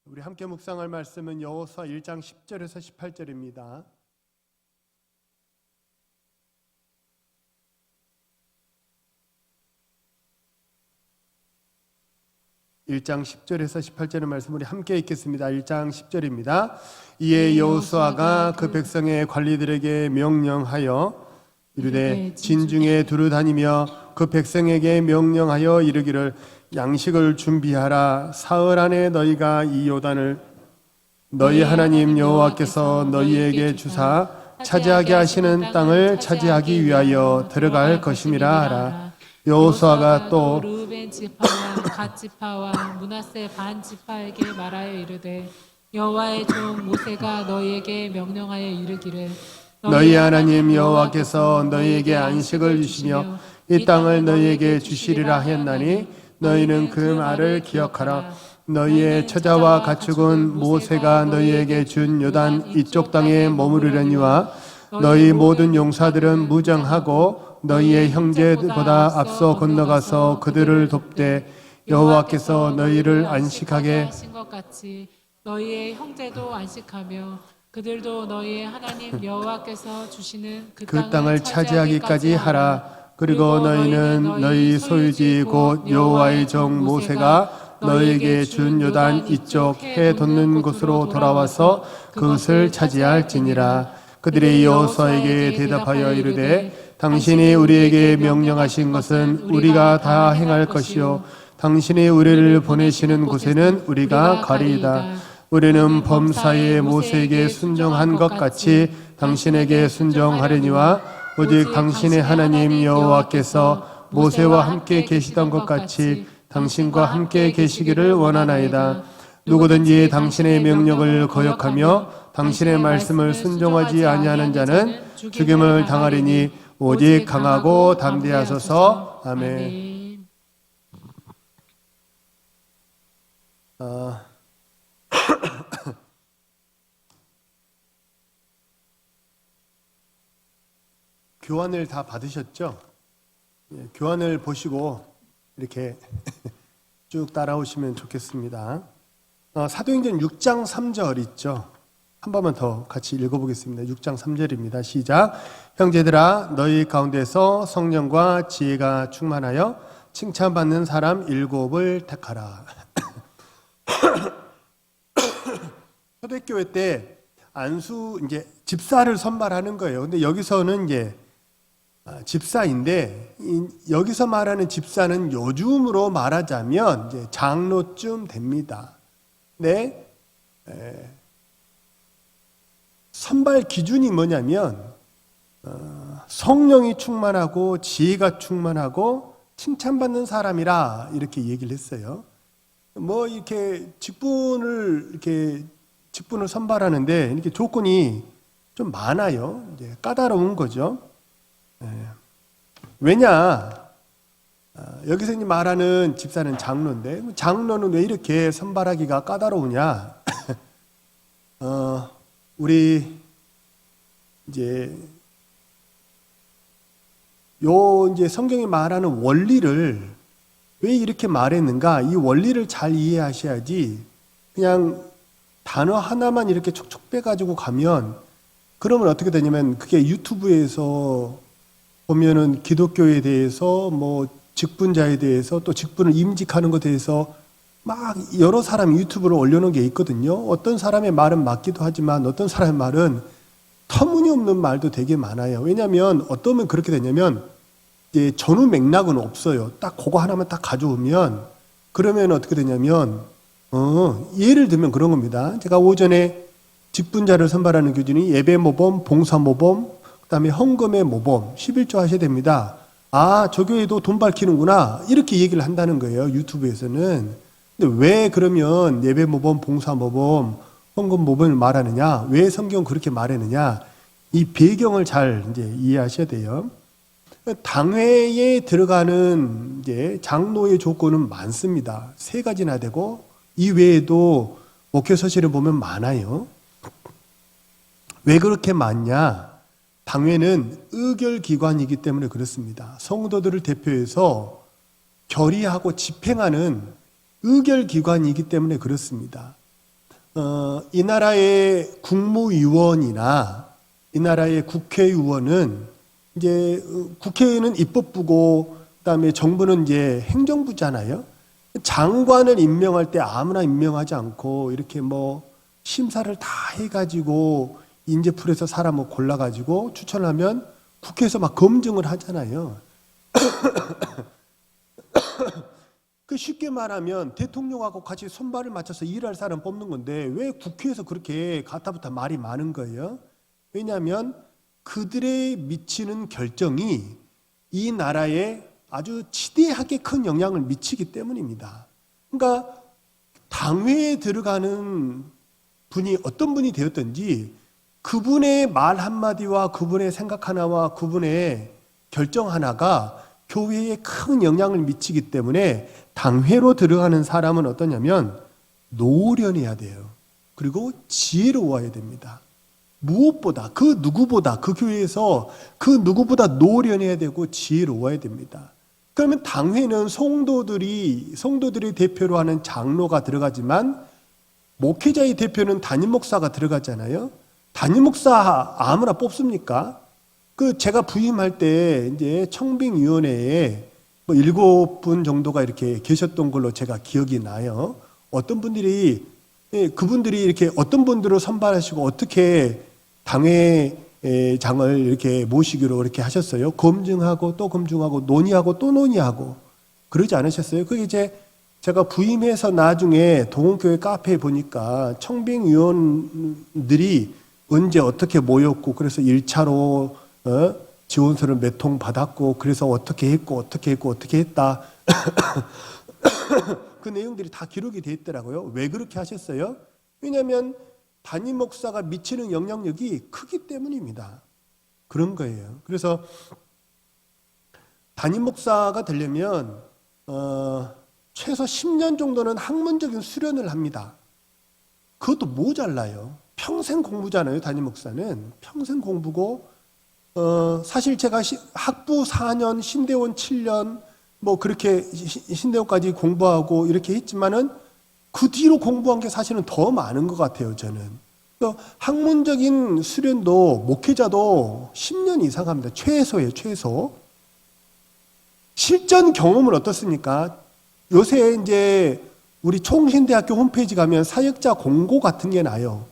우리 함께 묵상할 말씀은 여호수아 1장 10절에서 18절입니다. (1장 10절에서 18절의 말씀 우리 함께 읽겠습니다. 1장 10절입니다. 이에 여호수아가 그 백성의 관리들에게 명령하여 이르되 진중에 두루 다니며 그 백성에게 명령하여 이르기를 양식을 준비하라. 사흘 안에 너희가 이 요단을 너희 하나님 여호와께서 너희에게 주사 차지하게 하시는 땅을 차지하기 위하여 들어갈 것임이라 하라. 여호수아가 또 르우벤 지파와 갓 지파와 므낫세 반 지파에게 말하여 이르되 여호와의 종 모세가 너희에게 명령하여 이르기를 너희 하나님 여호와께서 너희에게 안식을 주시며 이 땅을 너희에게 주시리라 하였나니 너희는 그 말을 기억하라. 너희의 처자와 가축은 모세가 너희에게 준 요단 이쪽 땅에 머무르려니와 너희 모든 용사들은 무장하고 너희의 형제보다 앞서 건너가서 그들을 돕되 여호와께서 너희를 안식하게 하신 것 같이 너희의 형제도 안식하며 그들도 너희의 하나님 여호와께서 주시는 그 땅을 차지하기까지 하라. 그리고 너희는 너희 소유지 곧 여호와의 종 모세가 너희에게 준 요단 이쪽 해 돋는 곳으로 돌아와서 그것을 차지할지니라. 그들이 여호수아에게 대답하여 이르되 당신이 우리에게 명령하신 것은 우리가 다 행할 것이요 당신이 우리를 보내시는 곳에는 우리가 가리이다. 우리는 범사에 모세에게 순종한 것 같이 당신에게 순종하려니와 오직 당신의 하나님 여호와께서 모세와 함께 계시던 것 같이 당신과 함께 계시기를 원하나이다. 누구든지 당신의 명령을 거역하며 당신의 말씀을 순종하지 아니하는 자는 죽임을 당하리니 오직 강하고 담대하소서. 아멘. 교환을 다 받으셨죠? 교환을 보시고 이렇게 쭉 따라오시면 좋겠습니다. 사도행전 6장 3절 있죠? 한 번만 더 같이 읽어보겠습니다. 6장 3절입니다. 시작. 형제들아 너희 가운데서 성령과 지혜가 충만하여 칭찬받는 사람 7을 택하라. 초대교회 때 안수 이제 집사를 선발하는 거예요. 근데 여기서는 이제 집사인데 여기서 말하는 집사는 요즘으로 말하자면 이제 장로쯤 됩니다. 네, 선발 기준이 뭐냐면 성령이 충만하고 지혜가 충만하고 칭찬받는 사람이라 이렇게 얘기를 했어요. 뭐 이렇게 직분을 선발하는데 이렇게 조건이 좀 많아요. 이제 까다로운 거죠. 왜냐? 여기서 이제 말하는 집사는 장로인데 장로는 왜 이렇게 선발하기가 까다로우냐? 우리 이제 성경이 말하는 원리를 왜 이렇게 말했는가? 이 원리를 잘 이해하셔야지 그냥 단어 하나만 이렇게 촉촉 빼가지고 가면 그러면 어떻게 되냐면 그게 유튜브에서 보면은 기독교에 대해서 뭐 직분자에 대해서 또 직분을 임직하는 것에 대해서 막 여러 사람이 유튜브를 올려놓은 게 있거든요. 어떤 사람의 말은 맞기도 하지만 어떤 사람의 말은 터무니없는 말도 되게 많아요. 왜냐하면 어떠면 그렇게 되냐면 이제 전후 맥락은 없어요. 딱 그거 하나만 딱 가져오면 그러면 어떻게 되냐면 예를 들면 그런 겁니다. 제가 오전에 직분자를 선발하는 기준이 예배 모범, 봉사 모범, 그다음에 헌금의 모범, 11조 하셔야 됩니다. 아, 저 교회도 돈 밝히는구나 이렇게 얘기를 한다는 거예요. 유튜브에서는. 근데 왜 그러면 예배 모범, 봉사 모범, 헌금 모범을 말하느냐? 왜 성경 그렇게 말했느냐? 이 배경을 잘 이제 이해하셔야 돼요. 당회에 들어가는 이제 장로의 조건은 많습니다. 3가지나 되고 이 외에도 목회서실을 보면 많아요. 왜 그렇게 많냐? 당회는 의결기관이기 때문에 그렇습니다. 성도들을 대표해서 결의하고 집행하는 의결기관이기 때문에 그렇습니다. 이 나라의 국무위원이나 이 나라의 국회의원은 이제 국회는 입법부고 그다음에 정부는 이제 행정부잖아요. 장관을 임명할 때 아무나 임명하지 않고 이렇게 뭐 심사를 다 해가지고 인재풀에서 사람을 골라가지고 추천하면 국회에서 막 검증을 하잖아요. 그 쉽게 말하면 대통령하고 같이 손발을 맞춰서 일할 사람 뽑는 건데 왜 국회에서 그렇게 가타부타 말이 많은 거예요? 왜냐하면 그들의 미치는 결정이 이 나라에 아주 지대하게 큰 영향을 미치기 때문입니다. 그러니까 당회에 들어가는 분이 어떤 분이 되었든지 그분의 말 한마디와 그분의 생각 하나와 그분의 결정 하나가 교회에 큰 영향을 미치기 때문에 당회로 들어가는 사람은 어떠냐면 노련해야 돼요. 그리고 지혜로워야 됩니다. 무엇보다 그 누구보다 그 교회에서 그 누구보다 노련해야 되고 지혜로워야 됩니다. 그러면 당회는 성도들이 대표로 하는 장로가 들어가지만 목회자의 대표는 담임 목사가 들어가잖아요. 담임 목사 아무나 뽑습니까? 제가 부임할 때 이제 청빙위원회에 뭐 7분 정도가 이렇게 계셨던 걸로 제가 기억이 나요. 어떤 분들이 그분들이 이렇게 어떤 분들을 선발하시고 어떻게 당회장을 이렇게 모시기로 이렇게 하셨어요. 검증하고 또 검증하고 논의하고 또 논의하고 그러지 않으셨어요? 그게 이제 제가 부임해서 나중에 동원교회 카페에 보니까 청빙위원들이 언제 어떻게 모였고 그래서 1차로 지원서를 몇 통 받았고 그래서 어떻게 했고 어떻게 했다. 그 내용들이 다 기록이 돼 있더라고요. 왜 그렇게 하셨어요? 왜냐하면 담임 목사가 미치는 영향력이 크기 때문입니다. 그런 거예요. 그래서 담임 목사가 되려면 최소 10년 정도는 학문적인 수련을 합니다. 그것도 모자라요. 평생 공부잖아요. 담임 목사는 평생 공부고 사실 제가 학부 4년, 신대원 7년 뭐 그렇게 신대원까지 공부하고 이렇게 했지만은 그 뒤로 공부한 게 사실은 더 많은 것 같아요. 저는 학문적인 수련도 목회자도 10년 이상 합니다. 최소예요. 최소. 실전 경험은 어떻습니까? 요새 이제 우리 총신대학교 홈페이지 가면 사역자 공고 같은 게 나요.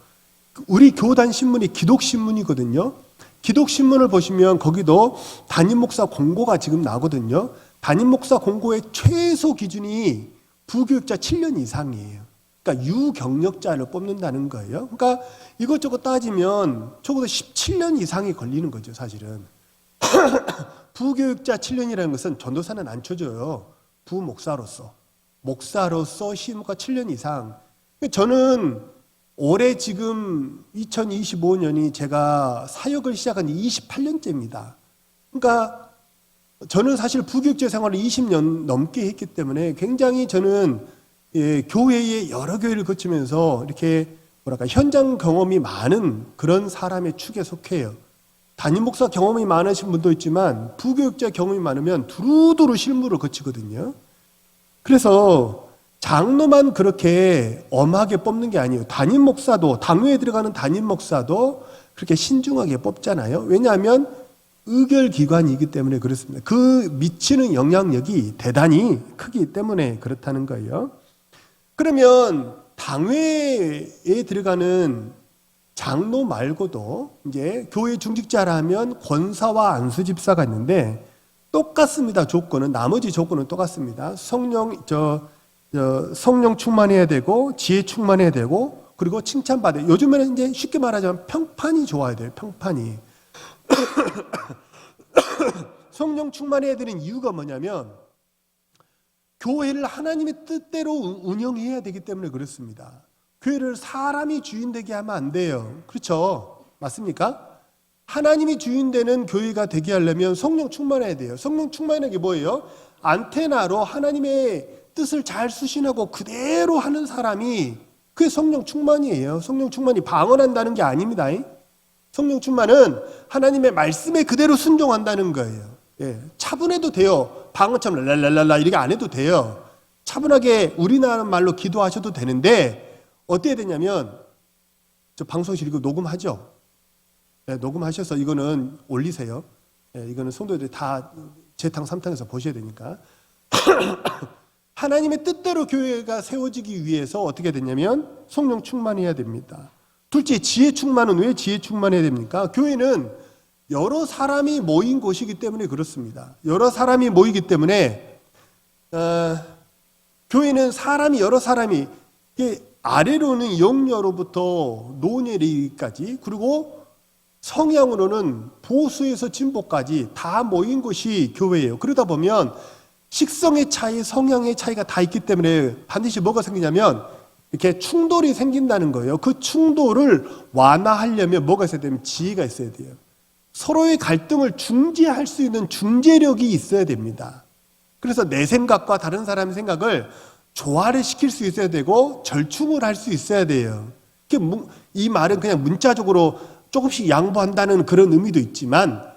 우리 교단 신문이 기독신문이거든요. 기독신문을 보시면 거기도 담임 목사 공고가 지금 나거든요. 담임 목사 공고의 최소 기준이 부교육자 7년 이상이에요. 그러니까 유경력자를 뽑는다는 거예요. 그러니까 이것저것 따지면 적어도 17년 이상이 걸리는 거죠, 사실은. 부교육자 7년이라는 것은 전도사는 안 쳐줘요. 부목사로서. 목사로서 시험과 7년 이상. 저는 올해 지금 2025년이 제가 사역을 시작한 지 28년째입니다. 그러니까 저는 사실 부교육자 생활을 20년 넘게 했기 때문에 굉장히 저는 교회의 여러 교회를 거치면서 이렇게 현장 경험이 많은 그런 사람의 축에 속해요. 담임 목사 경험이 많으신 분도 있지만 부교육자 경험이 많으면 두루두루 실무를 거치거든요. 그래서 장로만 그렇게 엄하게 뽑는 게 아니에요. 담임 목사도, 당회에 들어가는 담임 목사도 그렇게 신중하게 뽑잖아요. 왜냐하면 의결기관이기 때문에 그렇습니다. 그 미치는 영향력이 대단히 크기 때문에 그렇다는 거예요. 그러면 당회에 들어가는 장로 말고도 이제 교회 중직자라면 권사와 안수집사가 있는데 똑같습니다. 조건은 나머지 조건은 똑같습니다. 성령 충만해야 되고 지혜 충만해야 되고 그리고 칭찬받아야 돼요. 요즘에는 이제 쉽게 말하자면 평판이 좋아야 돼요. 평판이. 성령 충만해야 되는 이유가 뭐냐면 교회를 하나님의 뜻대로 운영해야 되기 때문에 그렇습니다. 교회를 사람이 주인되게 하면 안 돼요. 그렇죠? 맞습니까? 하나님이 주인되는 교회가 되게 하려면 성령 충만해야 돼요. 성령 충만한 게 뭐예요? 안테나로 하나님의 뜻을 잘 수신하고 그대로 하는 사람이 그게 성령 충만이에요. 성령 충만이 방언한다는 게 아닙니다. 성령 충만은 하나님의 말씀에 그대로 순종한다는 거예요. 차분해도 돼요. 방언처럼 랄랄랄라 이렇게 안 해도 돼요. 차분하게 우리나라 말로 기도하셔도 되는데 어떻게 되냐면 저 방송실 이거 녹음하죠? 네, 녹음하셔서 이거는 올리세요. 네, 이거는 성도들이 다 재탕 3탕에서 보셔야 되니까. 하나님의 뜻대로 교회가 세워지기 위해서 어떻게 되냐면 성령 충만해야 됩니다. 둘째, 지혜 충만은 왜 지혜 충만해야 됩니까? 교회는 여러 사람이 모인 곳이기 때문에 그렇습니다. 여러 사람이 모이기 때문에 교회는 사람이 여러 사람이 아래로는 영녀로부터 노년이까지 그리고 성향으로는 보수에서 진보까지 다 모인 곳이 교회예요. 그러다 보면 식성의 차이, 성향의 차이가 다 있기 때문에 반드시 뭐가 생기냐면 이렇게 충돌이 생긴다는 거예요. 그 충돌을 완화하려면 뭐가 있어야 되면 지혜가 있어야 돼요. 서로의 갈등을 중재할 수 있는 중재력이 있어야 됩니다. 그래서 내 생각과 다른 사람의 생각을 조화를 시킬 수 있어야 되고 절충을 할 수 있어야 돼요. 이 말은 그냥 문자적으로 조금씩 양보한다는 그런 의미도 있지만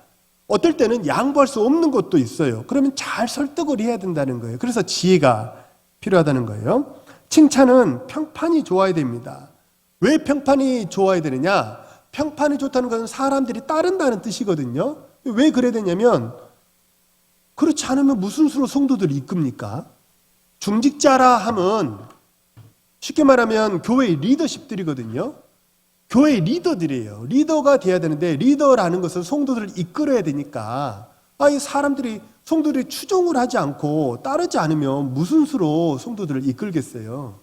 어떨 때는 양보할 수 없는 것도 있어요. 그러면 잘 설득을 해야 된다는 거예요. 그래서 지혜가 필요하다는 거예요. 칭찬은 평판이 좋아야 됩니다. 왜 평판이 좋아야 되느냐? 평판이 좋다는 것은 사람들이 따른다는 뜻이거든요. 왜 그래야 되냐면 그렇지 않으면 무슨 수로 성도들을 이끕니까? 중직자라 함은 쉽게 말하면 교회의 리더십들이거든요. 교회의 리더들이에요. 리더가 돼야 되는데 리더라는 것은 성도들을 이끌어야 되니까 이 사람들이 성도들이 추종을 하지 않고 따르지 않으면 무슨 수로 성도들을 이끌겠어요.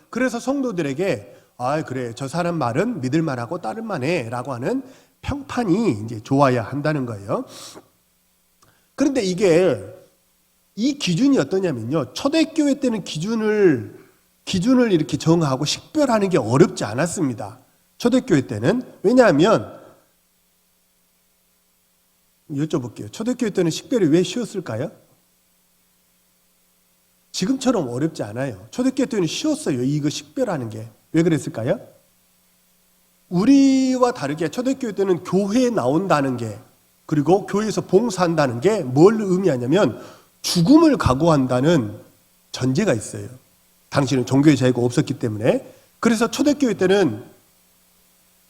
그래서 성도들에게 그래 저 사람 말은 믿을만하고 따를만해 라고 하는 평판이 이제 좋아야 한다는 거예요. 그런데 이 기준이 어떠냐면요. 초대교회 때는 기준을 이렇게 정하고 식별하는 게 어렵지 않았습니다. 초대교회 때는. 왜냐하면 여쭤볼게요. 초대교회 때는 식별이 왜 쉬웠을까요? 지금처럼 어렵지 않아요. 초대교회 때는 쉬웠어요. 이거 식별하는 게. 왜 그랬을까요? 우리와 다르게 초대교회 때는 교회에 나온다는 게 그리고 교회에서 봉사한다는 게 뭘 의미하냐면 죽음을 각오한다는 전제가 있어요. 당시는 종교의 자유가 없었기 때문에. 그래서 초대교회 때는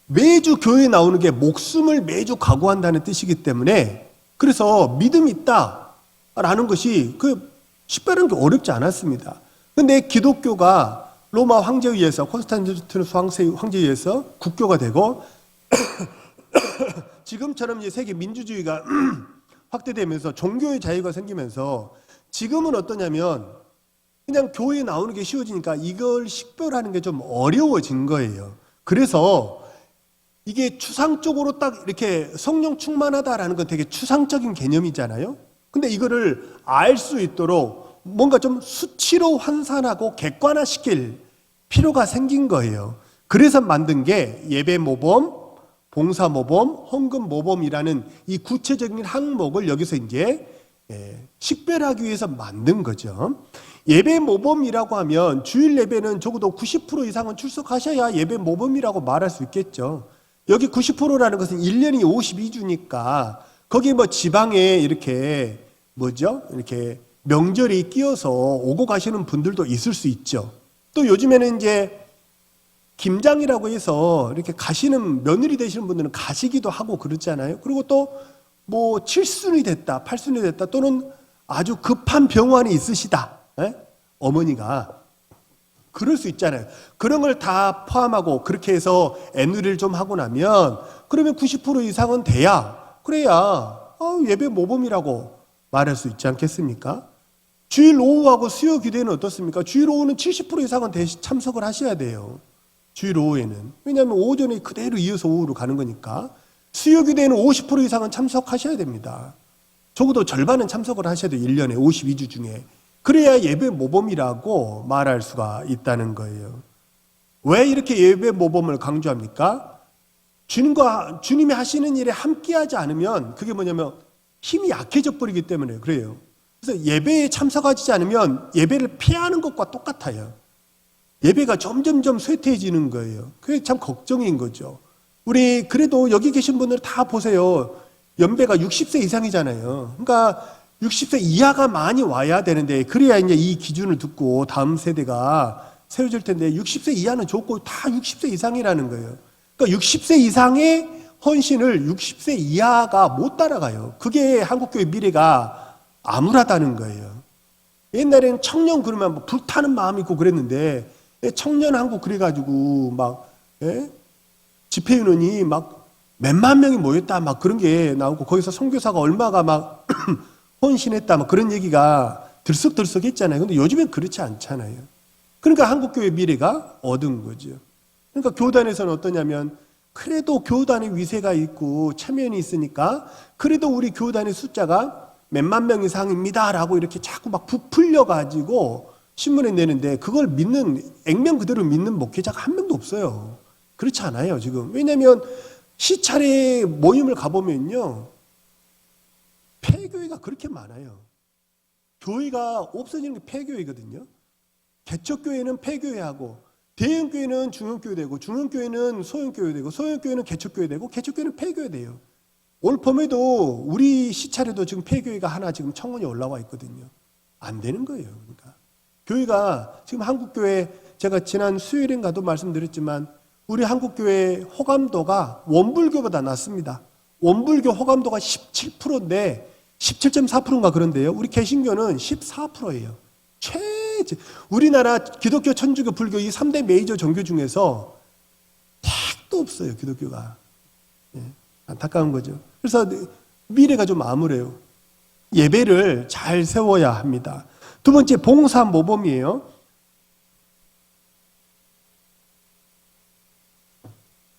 매주 교회에 나오는 게 목숨을 매주 각오한다는 뜻이기 때문에 그래서 믿음이 있다라는 것이 식별하는 게 어렵지 않았습니다. 그런데 기독교가 로마 황제에 의해서 콘스탄티누스 황제에 의해서 국교가 되고 지금처럼 이제 세계 민주주의가 확대되면서 종교의 자유가 생기면서 지금은 어떠냐면 그냥 교회에 나오는 게 쉬워지니까 이걸 식별하는 게 좀 어려워진 거예요. 그래서 이게 추상적으로 딱 이렇게 성령 충만하다라는 건 되게 추상적인 개념이잖아요. 근데 이거를 알 수 있도록 뭔가 좀 수치로 환산하고 객관화시킬 필요가 생긴 거예요. 그래서 만든 게 예배 모범, 봉사 모범, 헌금 모범이라는 이 구체적인 항목을 여기서 이제 식별하기 위해서 만든 거죠. 예배 모범이라고 하면 주일 예배는 적어도 90% 이상은 출석하셔야 예배 모범이라고 말할 수 있겠죠. 여기 90%라는 것은 1년이 52주니까 거기 지방에 이렇게 이렇게 명절이 끼어서 오고 가시는 분들도 있을 수 있죠. 또 요즘에는 이제 김장이라고 해서 이렇게 가시는 며느리 되시는 분들은 가시기도 하고 그렇잖아요. 그리고 또 7순이 됐다, 8순이 됐다 또는 아주 급한 병환이 있으시다. 어머니가 그럴 수 있잖아요. 그런 걸 다 포함하고 그렇게 해서 애누리를 좀 하고 나면 그러면 90% 이상은 그래야 예배 모범이라고 말할 수 있지 않겠습니까? 주일 오후하고 수요 기도회는 어떻습니까? 주일 오후는 70% 이상은 참석을 하셔야 돼요. 주일 오후에는. 왜냐하면 오전에 그대로 이어서 오후로 가는 거니까. 수요 기도회는 50% 이상은 참석하셔야 됩니다. 적어도 절반은 참석을 하셔야 돼요. 1년에 52주 중에. 그래야 예배 모범이라고 말할 수가 있다는 거예요. 왜 이렇게 예배 모범을 강조합니까? 주님이 하시는 일에 함께하지 않으면 그게 뭐냐면 힘이 약해져 버리기 때문에 그래요. 그래서 예배에 참석하지 않으면 예배를 피하는 것과 똑같아요. 예배가 점점점 쇠퇴해지는 거예요. 그게 참 걱정인 거죠. 우리 그래도 여기 계신 분들 다 보세요. 연배가 60세 이상이잖아요. 그러니까 60세 이하가 많이 와야 되는데, 그래야 이제 이 기준을 듣고 다음 세대가 세워질 텐데, 60세 이하는 좋고 다 60세 이상이라는 거예요. 그러니까 60세 이상의 헌신을 60세 이하가 못 따라가요. 그게 한국교회 미래가 암울하다는 거예요. 옛날에는 청년 그러면 뭐 불타는 마음이 있고 그랬는데, 청년 한국 그래가지고 막 집회 인원이 막 몇만 명이 모였다 막 그런 게 나오고, 거기서 선교사가 얼마가 막 헌신했다 막 그런 얘기가 들썩들썩했잖아요. 근데 요즘엔 그렇지 않잖아요. 그러니까 한국교회 미래가 어두운 거죠. 그러니까 교단에서는 어떠냐면, 그래도 교단의 위세가 있고 체면이 있으니까 그래도 우리 교단의 숫자가 몇만 명 이상입니다 라고 이렇게 자꾸 막 부풀려 가지고 신문에 내는데, 그걸 믿는, 액면 그대로 믿는 목회자가 한 명도 없어요. 그렇지 않아요 지금. 왜냐하면 시찰에 모임을 가보면요, 폐교회가 그렇게 많아요. 교회가 없어지는 게 폐교회거든요. 개척교회는 폐교회하고, 대형교회는 중형교회 되고, 중형교회는 소형교회 되고, 소형교회는 개척교회 되고, 개척교회는 폐교회 돼요. 올 봄에도 우리 시찰에도 지금 폐교회가 하나 지금 청원이 올라와 있거든요. 안 되는 거예요. 그러니까 교회가 지금 한국교회, 제가 지난 수요일인가도 말씀드렸지만 우리 한국교회 호감도가 원불교보다 낮습니다. 원불교 호감도가 17%인데 17.4%인가 그런데요. 우리 개신교는 14%예요. 우리나라 기독교, 천주교, 불교 이 3대 메이저 종교 중에서 택도 없어요, 기독교가. 안타까운 거죠. 그래서 미래가 좀 암울해요. 예배를 잘 세워야 합니다. 두 번째, 봉사 모범이에요.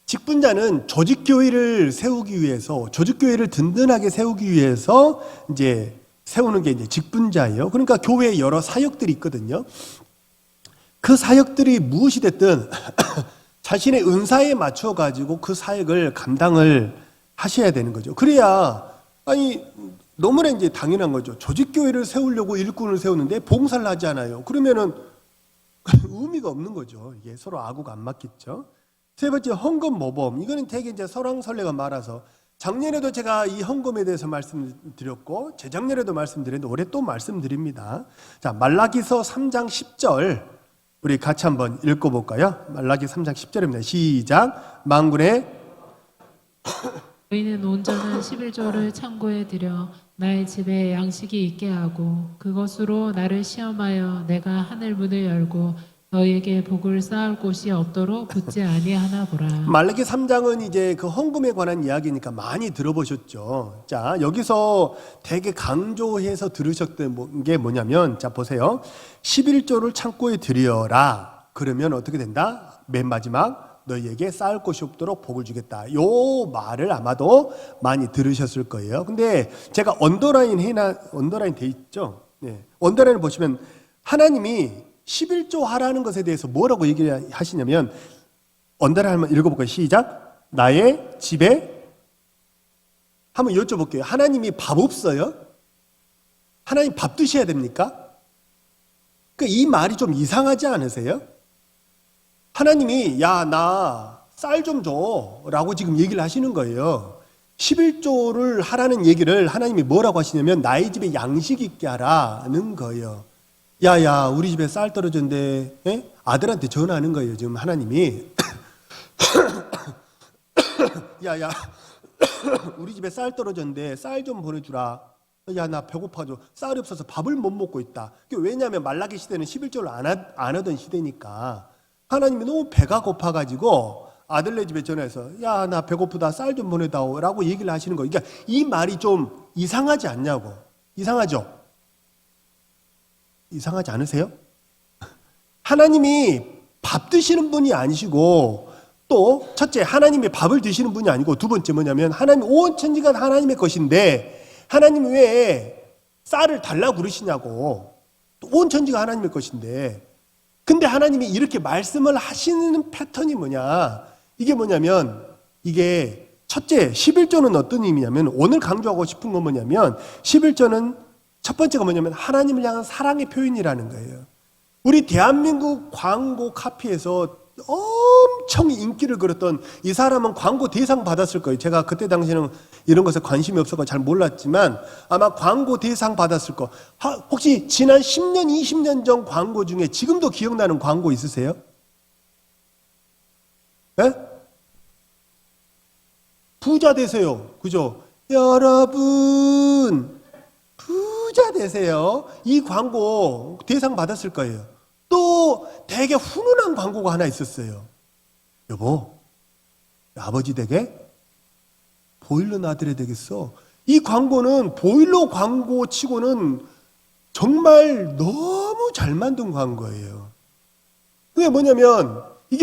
직분자는 조직교회를 세우기 위해서, 조직교회를 든든하게 세우기 위해서 이제 세우는 게 이제 직분자예요. 그러니까 교회에 여러 사역들이 있거든요. 그 사역들이 무엇이 됐든 자신의 은사에 맞춰 가지고 그 사역을 감당을 하셔야 되는 거죠. 그래야, 아니 너무나 이제 당연한 거죠. 조직교회를 세우려고 일꾼을 세우는데 봉사를 하지 않아요. 그러면은 의미가 없는 거죠. 이게 서로 아구가 안 맞겠죠. 세 번째, 헌금 모범. 이거는 되게 이제 설왕설래가 많아서, 작년에도 제가 이 헌금에 대해서 말씀드렸고 재작년에도 말씀드렸는데 올해 또 말씀드립니다. 자, 말라기서 3장 10절 우리 같이 한번 읽어볼까요? 말라기 3장 10절입니다. 시작. 만군의 너희는 온전한 11조를 창고에 들여 나의 집에 양식이 있게 하고 그것으로 나를 시험하여 내가 하늘 문을 열고 너희에게 복을 쌓을 곳이 없도록 붙지 아니하나 보라. 말라기 3장은 이제 그 헌금에 관한 이야기니까 많이 들어보셨죠. 자, 여기서 되게 강조해서 들으셨던 게 뭐냐면, 자 보세요. 11조를 창고에 들여라. 그러면 어떻게 된다? 맨 마지막, 너희에게 쌓을 곳이 없도록 복을 주겠다. 요 말을 아마도 많이 들으셨을 거예요. 근데 제가 언더라인 돼 있죠. 네. 언더라인을 보시면 하나님이 11조 하라는 것에 대해서 뭐라고 얘기를 하시냐면, 언더라인 한번 읽어볼까요? 시작. 나의 집에, 한번 여쭤볼게요. 하나님이 밥 없어요? 하나님 밥 드셔야 됩니까? 이 말이 좀 이상하지 않으세요? 하나님이 야, 나 쌀 좀 줘 라고 지금 얘기를 하시는 거예요. 11조를 하라는 얘기를 하나님이 뭐라고 하시냐면, 나의 집에 양식 있게 하라는 거예요. 야야, 우리 집에 쌀 떨어졌는데, 아들한테 전화하는 거예요 지금 하나님이. 야야, 우리 집에 쌀 떨어졌는데 쌀 좀 보내주라. 야, 나 배고파져. 쌀이 없어서 밥을 못 먹고 있다. 왜냐하면 말라기 시대는 11조를 안 하던 시대니까 하나님이 너무 배가 고파가지고 아들네 집에 전화해서 야, 나 배고프다, 쌀 좀 보내다오 라고 얘기를 하시는 거예요. 그러니까 이 말이 좀 이상하지 않냐고. 이상하죠? 이상하지 않으세요? 하나님이 밥 드시는 분이 아니시고, 또 첫째, 하나님이 밥을 드시는 분이 아니고, 두 번째 뭐냐면, 하나님 온 천지가 하나님의 것인데 하나님이 왜 쌀을 달라고 그러시냐고. 온 천지가 하나님의 것인데. 근데 하나님이 이렇게 말씀을 하시는 패턴이 뭐냐, 이게 뭐냐면, 이게 첫째, 11조는 어떤 의미냐면, 오늘 강조하고 싶은 건 뭐냐면, 11조는 첫 번째가 뭐냐면 하나님을 향한 사랑의 표현이라는 거예요. 우리 대한민국 광고 카피에서 엄청 인기를 끌었던 이 사람은 광고 대상 받았을 거예요. 제가 그때 당시에는 이런 것에 관심이 없어서 잘 몰랐지만 아마 광고 대상 받았을 거. 혹시 지난 10년, 20년 전 광고 중에 지금도 기억나는 광고 있으세요? 예? 부자 되세요. 그죠? 여러분, 부자 되세요. 이 광고 대상 받았을 거예요. 또 되게 훈훈한 광고가 하나 있었어요. 여보, 아버지 댁에 보일러 놔드려야 되겠어. 이 광고는 보일러 광고 치고는 정말 너무 잘 만든 광고예요. 이게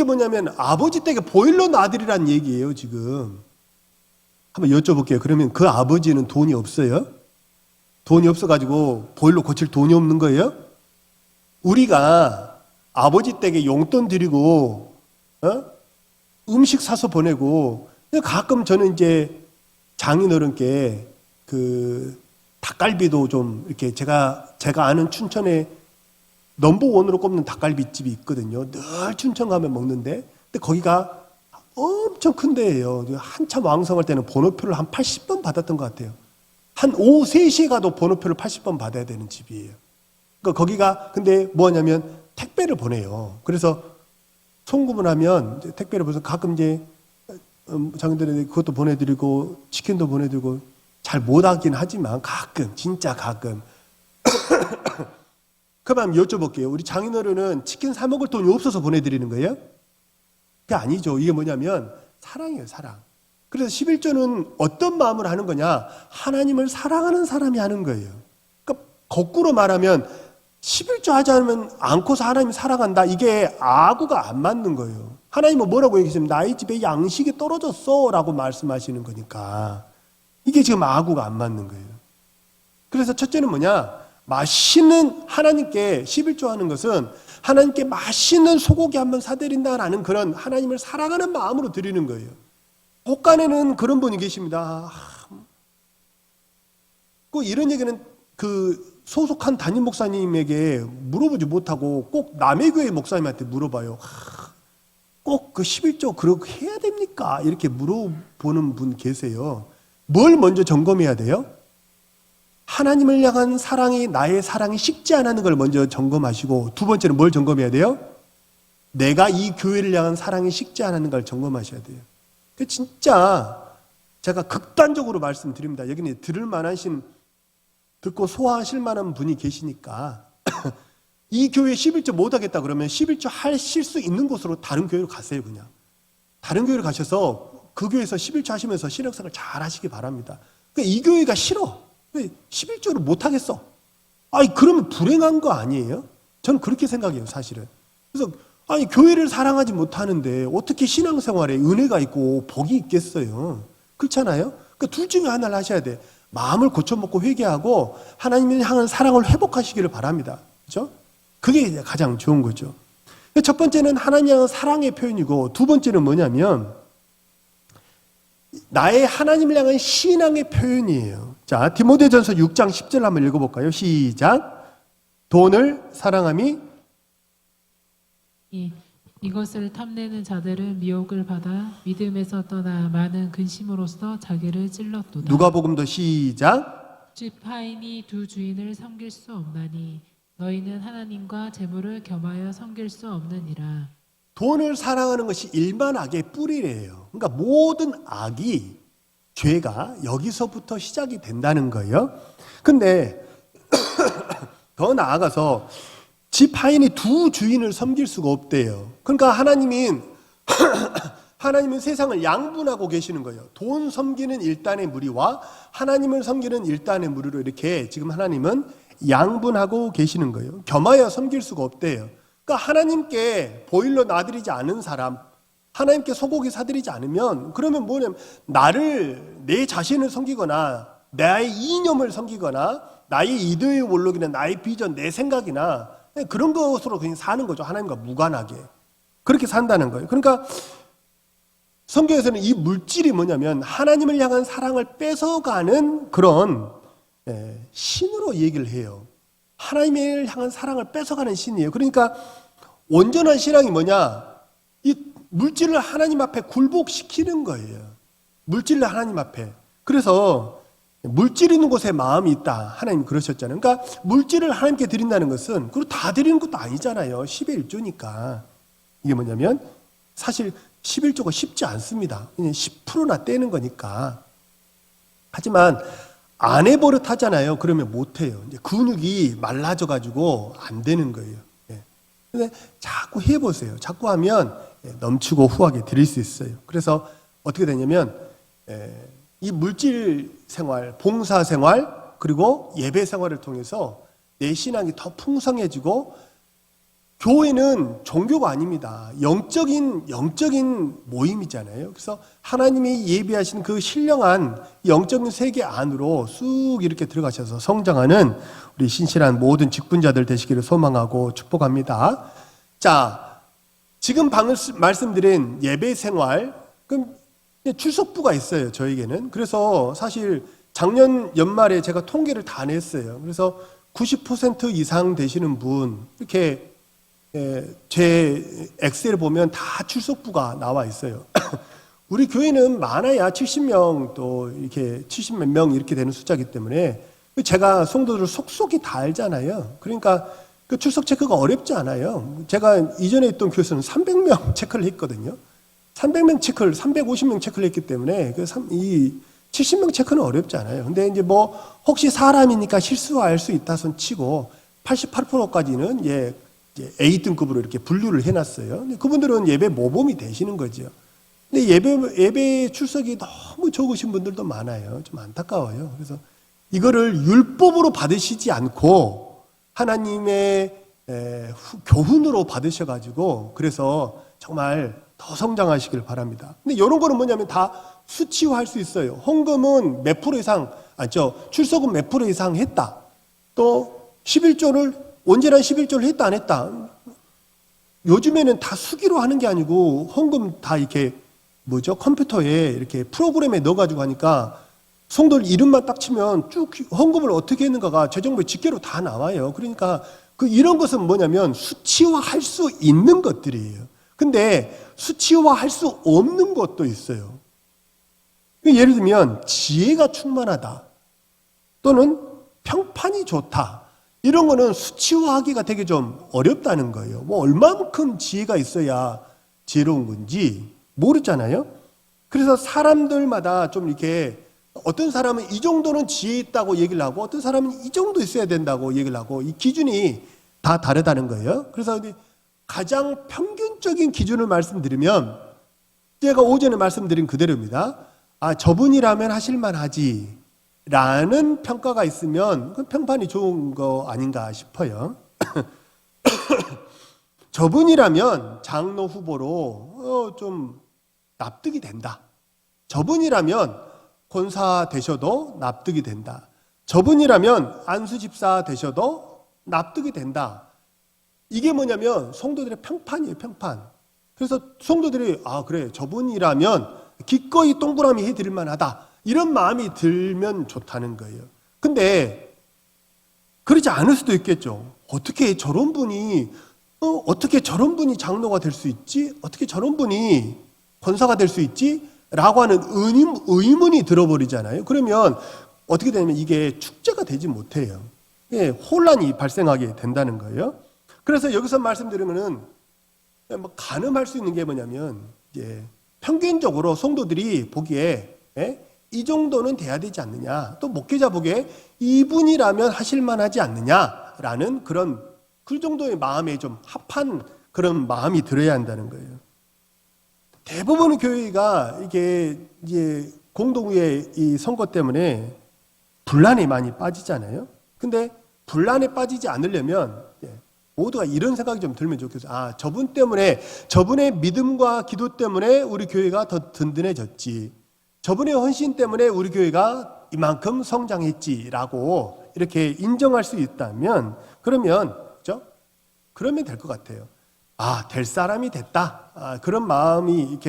뭐냐면 아버지 댁에 보일러 놔드리란 얘기예요, 지금. 한번 여쭤볼게요. 그러면 그 아버지는 돈이 없어요? 돈이 없어가지고 보일러 고칠 돈이 없는 거예요? 우리가 아버지 댁에 용돈 드리고 음식 사서 보내고 가끔 저는 이제 장인어른께 그 닭갈비도 좀 이렇게 제가 아는 춘천에 넘버원으로 꼽는 닭갈비집이 있거든요. 늘 춘천 가면 먹는데 근데 거기가 엄청 큰 데예요. 한참 왕성할 때는 번호표를 한 80번 받았던 것 같아요. 한 오후 3시에 가도 번호표를 80번 받아야 되는 집이에요. 그러니까 거기가 근데 뭐냐면 택배를 보내요. 그래서 송금을 하면 이제 택배를 보내서 가끔 이제 장인들에게 그것도 보내드리고 치킨도 보내드리고 잘 못하긴 하지만 가끔 진짜 가끔 그럼 여쭤볼게요. 우리 장인어른은 치킨 사 먹을 돈이 없어서 보내드리는 거예요? 그게 아니죠. 이게 뭐냐면 사랑이에요, 사랑. 그래서 11조는 어떤 마음으로 하는 거냐? 하나님을 사랑하는 사람이 하는 거예요. 그러니까 거꾸로 말하면 11조 하지 않고서 하나님 사랑한다. 이게 아구가 안 맞는 거예요. 하나님은 뭐라고 얘기했습니까? 나의 집에 양식이 떨어졌어 라고 말씀하시는 거니까 이게 지금 아구가 안 맞는 거예요. 그래서 첫째는 뭐냐? 맛있는 하나님께 11조 하는 것은 하나님께 맛있는 소고기 한번 사드린다라는 그런 하나님을 사랑하는 마음으로 드리는 거예요. 곳간에는 그런 분이 계십니다. 꼭 이런 얘기는 그 소속한 담임 목사님에게 물어보지 못하고 꼭 남의 교회 목사님한테 물어봐요. 꼭 그 11조 그렇게 해야 됩니까? 이렇게 물어보는 분 계세요. 뭘 먼저 점검해야 돼요? 하나님을 향한 사랑이 나의 사랑이 식지 않는 걸 먼저 점검하시고 두 번째는 뭘 점검해야 돼요? 내가 이 교회를 향한 사랑이 식지 않는 걸 점검하셔야 돼요. 진짜 제가 극단적으로 말씀드립니다. 여기는 들을 만하신 듣고 소화하실 만한 분이 계시니까 이 교회 11조 못하겠다 그러면 11조 하실 수 있는 곳으로 다른 교회로 가세요. 그냥 다른 교회로 가셔서 그 교회에서 11조 하시면서 신앙생활 잘 하시기 바랍니다. 그러니까 이 교회가 싫어. 11조를 못하겠어. 아니 그러면 불행한 거 아니에요? 저는 그렇게 생각해요, 사실은. 그래서 아니 교회를 사랑하지 못하는데 어떻게 신앙생활에 은혜가 있고 복이 있겠어요? 그렇잖아요? 그러니까 둘 중에 하나를 하셔야 돼. 마음을 고쳐먹고 회개하고 하나님을 향한 사랑을 회복하시기를 바랍니다. 그렇죠? 그게 가장 좋은 거죠. 첫 번째는 하나님 향한 사랑의 표현이고 두 번째는 뭐냐면 나의 하나님을 향한 신앙의 표현이에요. 자, 디모데전서 6장 10절 한번 읽어볼까요? 시작. 돈을 사랑함이 이것을 탐내는 자들은 미혹을 받아 믿음에서 떠나 많은 근심으로써 자기를 찔렀도다. 누가복음도 시작. 집 하인이 두 주인을 섬길 수 없나니 너희는 하나님과 재물을 겸하여 섬길 수 없느니라. 돈을 사랑하는 것이 일반 악의 뿌리래요. 그러니까 모든 악이 죄가 여기서부터 시작이 된다는 거예요. 근데 더 나아가서 집 하인이 두 주인을 섬길 수가 없대요. 그러니까 하나님은 세상을 양분하고 계시는 거예요. 돈 섬기는 일단의 무리와 하나님을 섬기는 일단의 무리로 이렇게 지금 하나님은 양분하고 계시는 거예요. 겸하여 섬길 수가 없대요. 그러니까 하나님께 보일러 놔드리지 않은 사람, 하나님께 소고기 사드리지 않으면 그러면 뭐냐면 내 자신을 섬기거나 나의 이념을 섬기거나 나의 이데의 원록이나 나의 비전, 내 생각이나 그런 것으로 그냥 사는 거죠. 하나님과 무관하게. 그렇게 산다는 거예요. 그러니까 성경에서는 이 물질이 뭐냐면 하나님을 향한 사랑을 뺏어가는 그런 신으로 얘기를 해요. 하나님을 향한 사랑을 뺏어가는 신이에요. 그러니까 온전한 신앙이 뭐냐? 이 물질을 하나님 앞에 굴복시키는 거예요. 물질을 하나님 앞에. 그래서 물질 있는 곳에 마음이 있다. 하나님 그러셨잖아요. 그러니까 물질을 하나님께 드린다는 것은 그리고 다 드리는 것도 아니잖아요. 10의 1조니까. 이게 뭐냐면 사실 11조가 쉽지 않습니다. 그냥 10%나 떼는 거니까. 하지만 안 해버릇 하잖아요. 그러면 못해요. 이제 근육이 말라져가지고 안 되는 거예요. 근데 자꾸 해보세요. 자꾸 하면 넘치고 후하게 드릴 수 있어요. 그래서 어떻게 되냐면 이 물질 생활, 봉사 생활, 그리고 예배 생활을 통해서 내 신앙이 더 풍성해지고, 교회는 종교가 아닙니다. 영적인 모임이잖아요. 그래서 하나님이 예비하신 그 신령한 영적인 세계 안으로 쑥 이렇게 들어가셔서 성장하는 우리 신실한 모든 직분자들 되시기를 소망하고 축복합니다. 자, 지금 방금 말씀드린 예배 생활, 그럼 출석부가 있어요, 저에게는. 그래서 사실 작년 연말에 제가 통계를 다 냈어요. 그래서 90% 이상 되시는 분, 이렇게 제 엑셀을 보면 다 출석부가 나와 있어요. 우리 교회는 많아야 70명 또 이렇게 70몇 명 이렇게 되는 숫자이기 때문에 제가 성도들을 속속이 다 알잖아요. 그러니까 그 출석 체크가 어렵지 않아요. 제가 이전에 있던 교회에서는 300명 체크를 했거든요. 300명 체크를, 350명 체크를 했기 때문에 이 70명 체크는 어렵지 않아요. 근데 이제 뭐 혹시 사람이니까 실수할 수 있다 손 치고 88%까지는 A등급으로 이렇게 분류를 해놨어요. 근데 그분들은 예배 모범이 되시는 거죠. 근데 예배 출석이 너무 적으신 분들도 많아요. 좀 안타까워요. 그래서 이거를 율법으로 받으시지 않고 하나님의 교훈으로 받으셔가지고 그래서 정말 더 성장하시길 바랍니다. 근데 이런 거는 뭐냐면 다 수치화할 수 있어요. 헌금은 몇 프로 이상, 출석은 몇 프로 이상 했다. 또 11조를 언제나 11조를 했다 안 했다. 요즘에는 다 수기로 하는 게 아니고 헌금 다 이렇게 컴퓨터에 이렇게 프로그램에 넣어가지고 하니까 성도들 이름만 딱 치면 쭉 헌금을 어떻게 했는가가 재정부의 집계로 다 나와요. 그러니까 이런 것은 뭐냐면 수치화할 수 있는 것들이에요. 근데 수치화할 수 없는 것도 있어요. 예를 들면 지혜가 충만하다 또는 평판이 좋다, 이런 거는 수치화하기가 되게 좀 어렵다는 거예요. 얼마만큼 지혜가 있어야 지혜로운 건지 모르잖아요. 그래서 사람들마다 좀 이렇게 어떤 사람은 이 정도는 지혜 있다고 얘기를 하고 어떤 사람은 이 정도 있어야 된다고 얘기를 하고 이 기준이 다 다르다는 거예요. 그래서 가장 평균적인 기준을 말씀드리면 제가 오전에 말씀드린 그대로입니다. 저분이라면 하실만 하지 라는 평가가 있으면 그 평판이 좋은 거 아닌가 싶어요. 저분이라면 장로 후보로 좀 납득이 된다. 저분이라면 권사 되셔도 납득이 된다. 저분이라면 안수집사 되셔도 납득이 된다. 이게 뭐냐면 성도들의 평판이에요, 평판. 그래서 성도들이 그래, 저분이라면 기꺼이 동그라미 해드릴 만하다, 이런 마음이 들면 좋다는 거예요. 근데 그러지 않을 수도 있겠죠. 어떻게 저런 분이 장로가 될 수 있지? 어떻게 저런 분이 권사가 될 수 있지? 라고 하는 의문이 들어버리잖아요. 그러면 어떻게 되냐면 이게 축제가 되지 못해요. 혼란이 발생하게 된다는 거예요. 그래서 여기서 말씀드리면은 가늠할 수 있는 게 뭐냐면 평균적으로 성도들이 보기에 이 정도는 돼야 되지 않느냐, 또 목회자 보기에 이분이라면 하실 만하지 않느냐라는 그 정도의 마음에 좀 합한 그런 마음이 들어야 한다는 거예요. 대부분의 교회가 이게 공동의 이 선거 때문에 분란에 많이 빠지잖아요. 근데 분란에 빠지지 않으려면 모두가 이런 생각이 좀 들면 좋겠어요. 저분 때문에, 저분의 믿음과 기도 때문에 우리 교회가 더 든든해졌지, 저분의 헌신 때문에 우리 교회가 이만큼 성장했지라고 이렇게 인정할 수 있다면 그러면 될 것 같아요. 될 사람이 됐다. 그런 마음이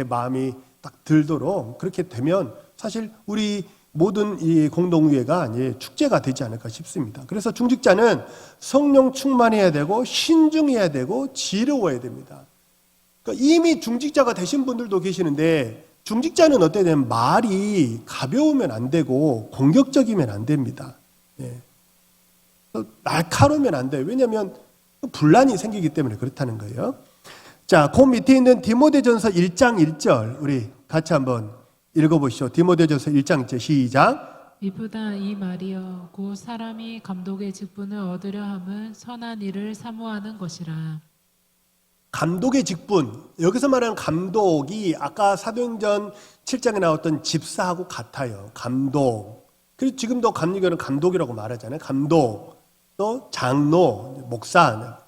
딱 들도록 그렇게 되면 사실 우리 모든 이 공동의회가 축제가 되지 않을까 싶습니다. 그래서 중직자는 성령 충만해야 되고 신중해야 되고 지혜로워야 됩니다. 그러니까 이미 중직자가 되신 분들도 계시는데 중직자는 어때야 되냐면 말이 가벼우면 안 되고 공격적이면 안 됩니다. 예. 날카로우면 안 돼요. 왜냐하면 분란이 생기기 때문에 그렇다는 거예요. 자, 그 밑에 있는 디모데전서 1장 1절 우리 같이 한번 읽어보시죠. 디모데전서 1장 1절 시작. 이보다 이 말이여 곧 사람이 감독의 직분을 얻으려 함은 선한 일을 사모하는 것이라. 감독의 직분, 여기서 말하는 감독이 아까 사도행전 7장에 나왔던 집사하고 같아요. 감독. 그리고 지금도 감리교는 감독이라고 말하잖아요. 감독, 또 장로, 목사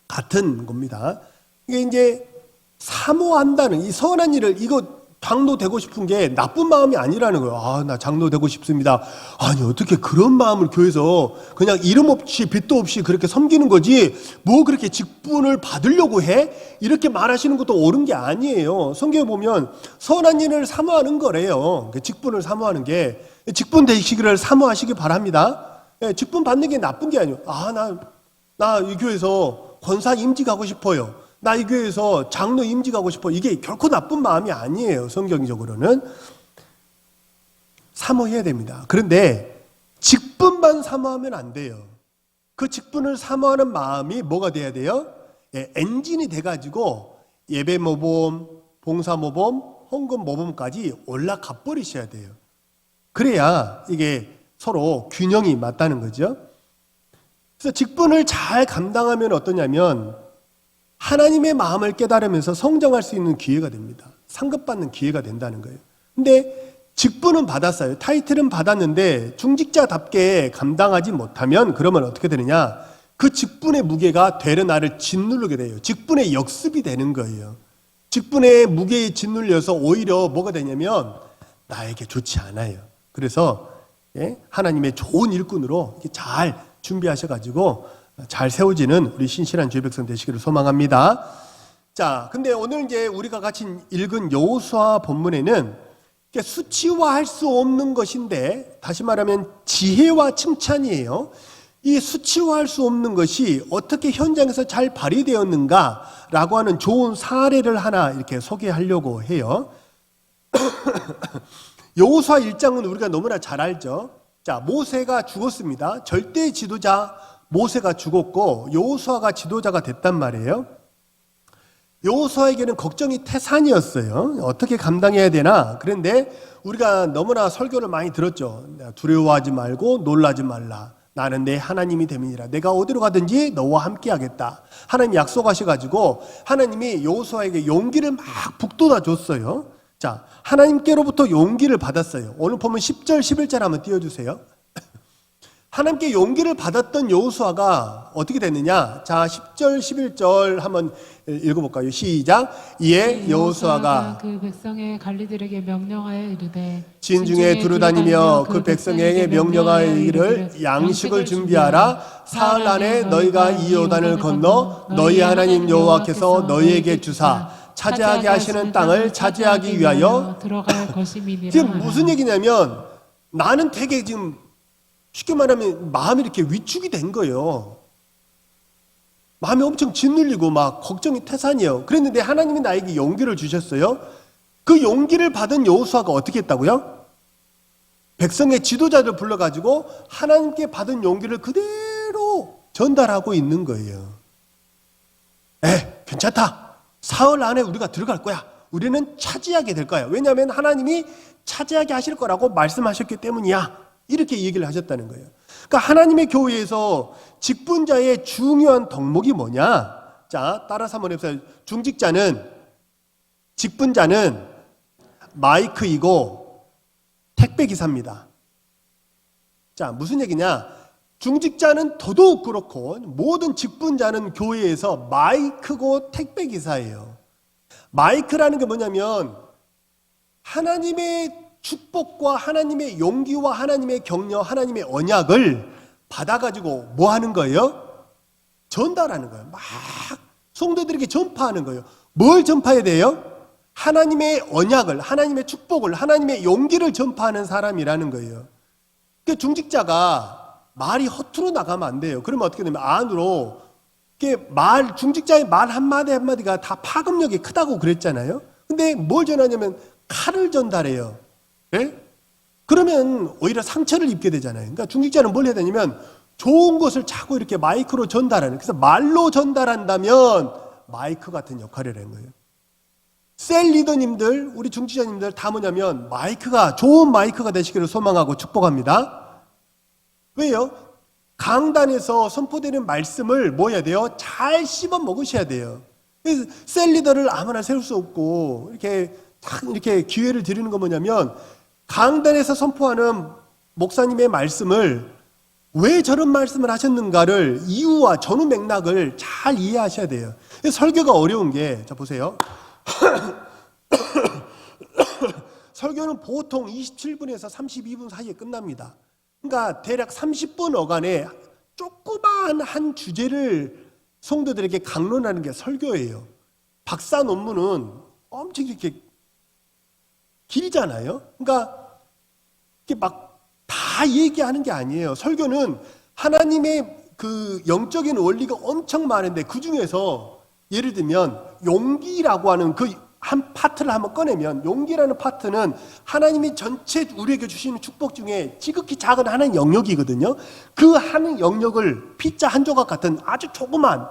같은 겁니다. 이게 이제 사모한다는 이 선한 일을 이거 장로 되고 싶은 게 나쁜 마음이 아니라는 거예요. 아, 나 장로 되고 싶습니다. 아니, 어떻게 그런 마음을 교회에서 그냥 이름 없이 빚도 없이 그렇게 섬기는 거지, 뭐 그렇게 직분을 받으려고 해? 이렇게 말하시는 것도 옳은 게 아니에요. 성경에 보면 선한 일을 사모하는 거래요. 직분을 사모하는 게. 직분 되시기를 사모하시기 바랍니다. 직분 받는 게 나쁜 게 아니에요. 아, 나 이 교회에서 권사 임직 하고 싶어요. 나 이 교회에서 장로 임직하고 싶어. 이게 결코 나쁜 마음이 아니에요. 성경적으로는. 사모해야 됩니다. 그런데 직분만 사모하면 안 돼요. 그 직분을 사모하는 마음이 뭐가 돼야 돼요? 엔진이 돼가지고 예배 모범, 봉사 모범, 헌금 모범까지 올라가 버리셔야 돼요. 그래야 이게 서로 균형이 맞다는 거죠. 그래서 직분을 잘 감당하면 어떠냐면 하나님의 마음을 깨달으면서 성장할 수 있는 기회가 됩니다. 상급받는 기회가 된다는 거예요. 근데 직분은 받았어요. 타이틀은 받았는데 중직자답게 감당하지 못하면 그러면 어떻게 되느냐? 그 직분의 무게가 되려 나를 짓누르게 돼요. 직분의 역습이 되는 거예요. 직분의 무게에 짓눌려서 오히려 뭐가 되냐면 나에게 좋지 않아요. 그래서 하나님의 좋은 일꾼으로 잘 준비하셔가지고 잘 세워지는 우리 신실한 주의 백성 되시기를 소망합니다. 자, 근데 오늘 이제 우리가 같이 읽은 여호수아 본문에는 수치화할 수 없는 것인데, 다시 말하면 지혜와 칭찬이에요. 이 수치화할 수 없는 것이 어떻게 현장에서 잘 발휘되었는가라고 하는 좋은 사례를 하나 이렇게 소개하려고 해요. 여호수아 1장은 우리가 너무나 잘 알죠. 자, 모세가 죽었습니다. 절대 지도자 모세가 죽었고 여호수아가 지도자가 됐단 말이에요. 여호수아에게는 걱정이 태산이었어요. 어떻게 감당해야 되나? 그런데 우리가 너무나 설교를 많이 들었죠. 두려워하지 말고 놀라지 말라. 나는 내 하나님이 됨이니라. 내가 어디로 가든지 너와 함께 하겠다. 하나님 약속하셔가지고 하나님이 여호수아에게 용기를 막 북돋아 줬어요. 자, 하나님께로부터 용기를 받았어요. 오늘 보면 10절 11절 한번 띄워주세요. 하나님께 용기를 받았던 여호수아가 어떻게 됐느냐? 자, 10절 11절 한번 읽어볼까요? 시작. 이에 여호수아가 그 백성의 관리들에게 명령하여 이르되 진중에 두루다니며 그 백성에게 명령하여 이르기를 양식을 준비하라. 사흘 안에 너희가 이 요단을 건너 너희 하나님 여호와께서 너희에게 주사 차지하게 하시는 땅을 차지하기 위하여 들어갈 것임이니라. 지금 무슨 얘기냐면 나는 되게 지금 쉽게 말하면 마음이 이렇게 위축이 된 거예요. 마음이 엄청 짓눌리고 막 걱정이 태산이에요. 그랬는데 하나님이 나에게 용기를 주셨어요. 그 용기를 받은 여호수아가 어떻게 했다고요? 백성의 지도자를 불러가지고 하나님께 받은 용기를 그대로 전달하고 있는 거예요. 괜찮다. 사흘 안에 우리가 들어갈 거야. 우리는 차지하게 될 거야. 왜냐하면 하나님이 차지하게 하실 거라고 말씀하셨기 때문이야. 이렇게 얘기를 하셨다는 거예요. 그러니까 하나님의 교회에서 직분자의 중요한 덕목이 뭐냐? 자, 따라서 한번 해보세요. 직분자는 마이크이고 택배기사입니다. 자, 무슨 얘기냐? 중직자는 더더욱 그렇고 모든 직분자는 교회에서 마이크고 택배기사예요. 마이크라는 게 뭐냐면 하나님의 축복과 하나님의 용기와 하나님의 격려, 하나님의 언약을 받아가지고 뭐 하는 거예요? 전달하는 거예요. 막 성도들에게 전파하는 거예요. 뭘 전파해야 돼요? 하나님의 언약을, 하나님의 축복을, 하나님의 용기를 전파하는 사람이라는 거예요. 그 중직자가 말이 허투루 나가면 안 돼요. 그러면 어떻게 되면 안으로 중직자의 말 한마디 한마디가 다 파급력이 크다고 그랬잖아요. 근데 뭘 전하냐면 칼을 전달해요. 예? 그러면 오히려 상처를 입게 되잖아요. 그러니까 중직자는 뭘 해야 되냐면 좋은 것을 자꾸 이렇게 마이크로 전달하는, 그래서 말로 전달한다면 마이크 같은 역할을 하는 거예요. 셀 리더님들, 우리 중직자님들 다 뭐냐면 좋은 마이크가 되시기를 소망하고 축복합니다. 왜요? 강단에서 선포되는 말씀을 뭐 해야 돼요? 잘 씹어 먹으셔야 돼요. 그래서 셀 리더를 아무나 세울 수 없고 이렇게 기회를 드리는 건 뭐냐면 강단에서 선포하는 목사님의 말씀을 왜 저런 말씀을 하셨는가를 이유와 전후 맥락을 잘 이해하셔야 돼요. 설교가 어려운 게, 자 보세요. 설교는 보통 27분에서 32분 사이에 끝납니다. 그러니까 대략 30분 어간에 조그마한 한 주제를 성도들에게 강론하는 게 설교예요. 박사 논문은 엄청 이렇게 길잖아요. 그러니까 이렇게 막 다 얘기하는 게 아니에요. 설교는 하나님의 그 영적인 원리가 엄청 많은데 그 중에서 예를 들면 용기라고 하는 그 한 파트를 한번 꺼내면, 용기라는 파트는 하나님이 전체 우리에게 주시는 축복 중에 지극히 작은 하나의 영역이거든요. 그 하는 영역을 피자 한 조각 같은 아주 조그만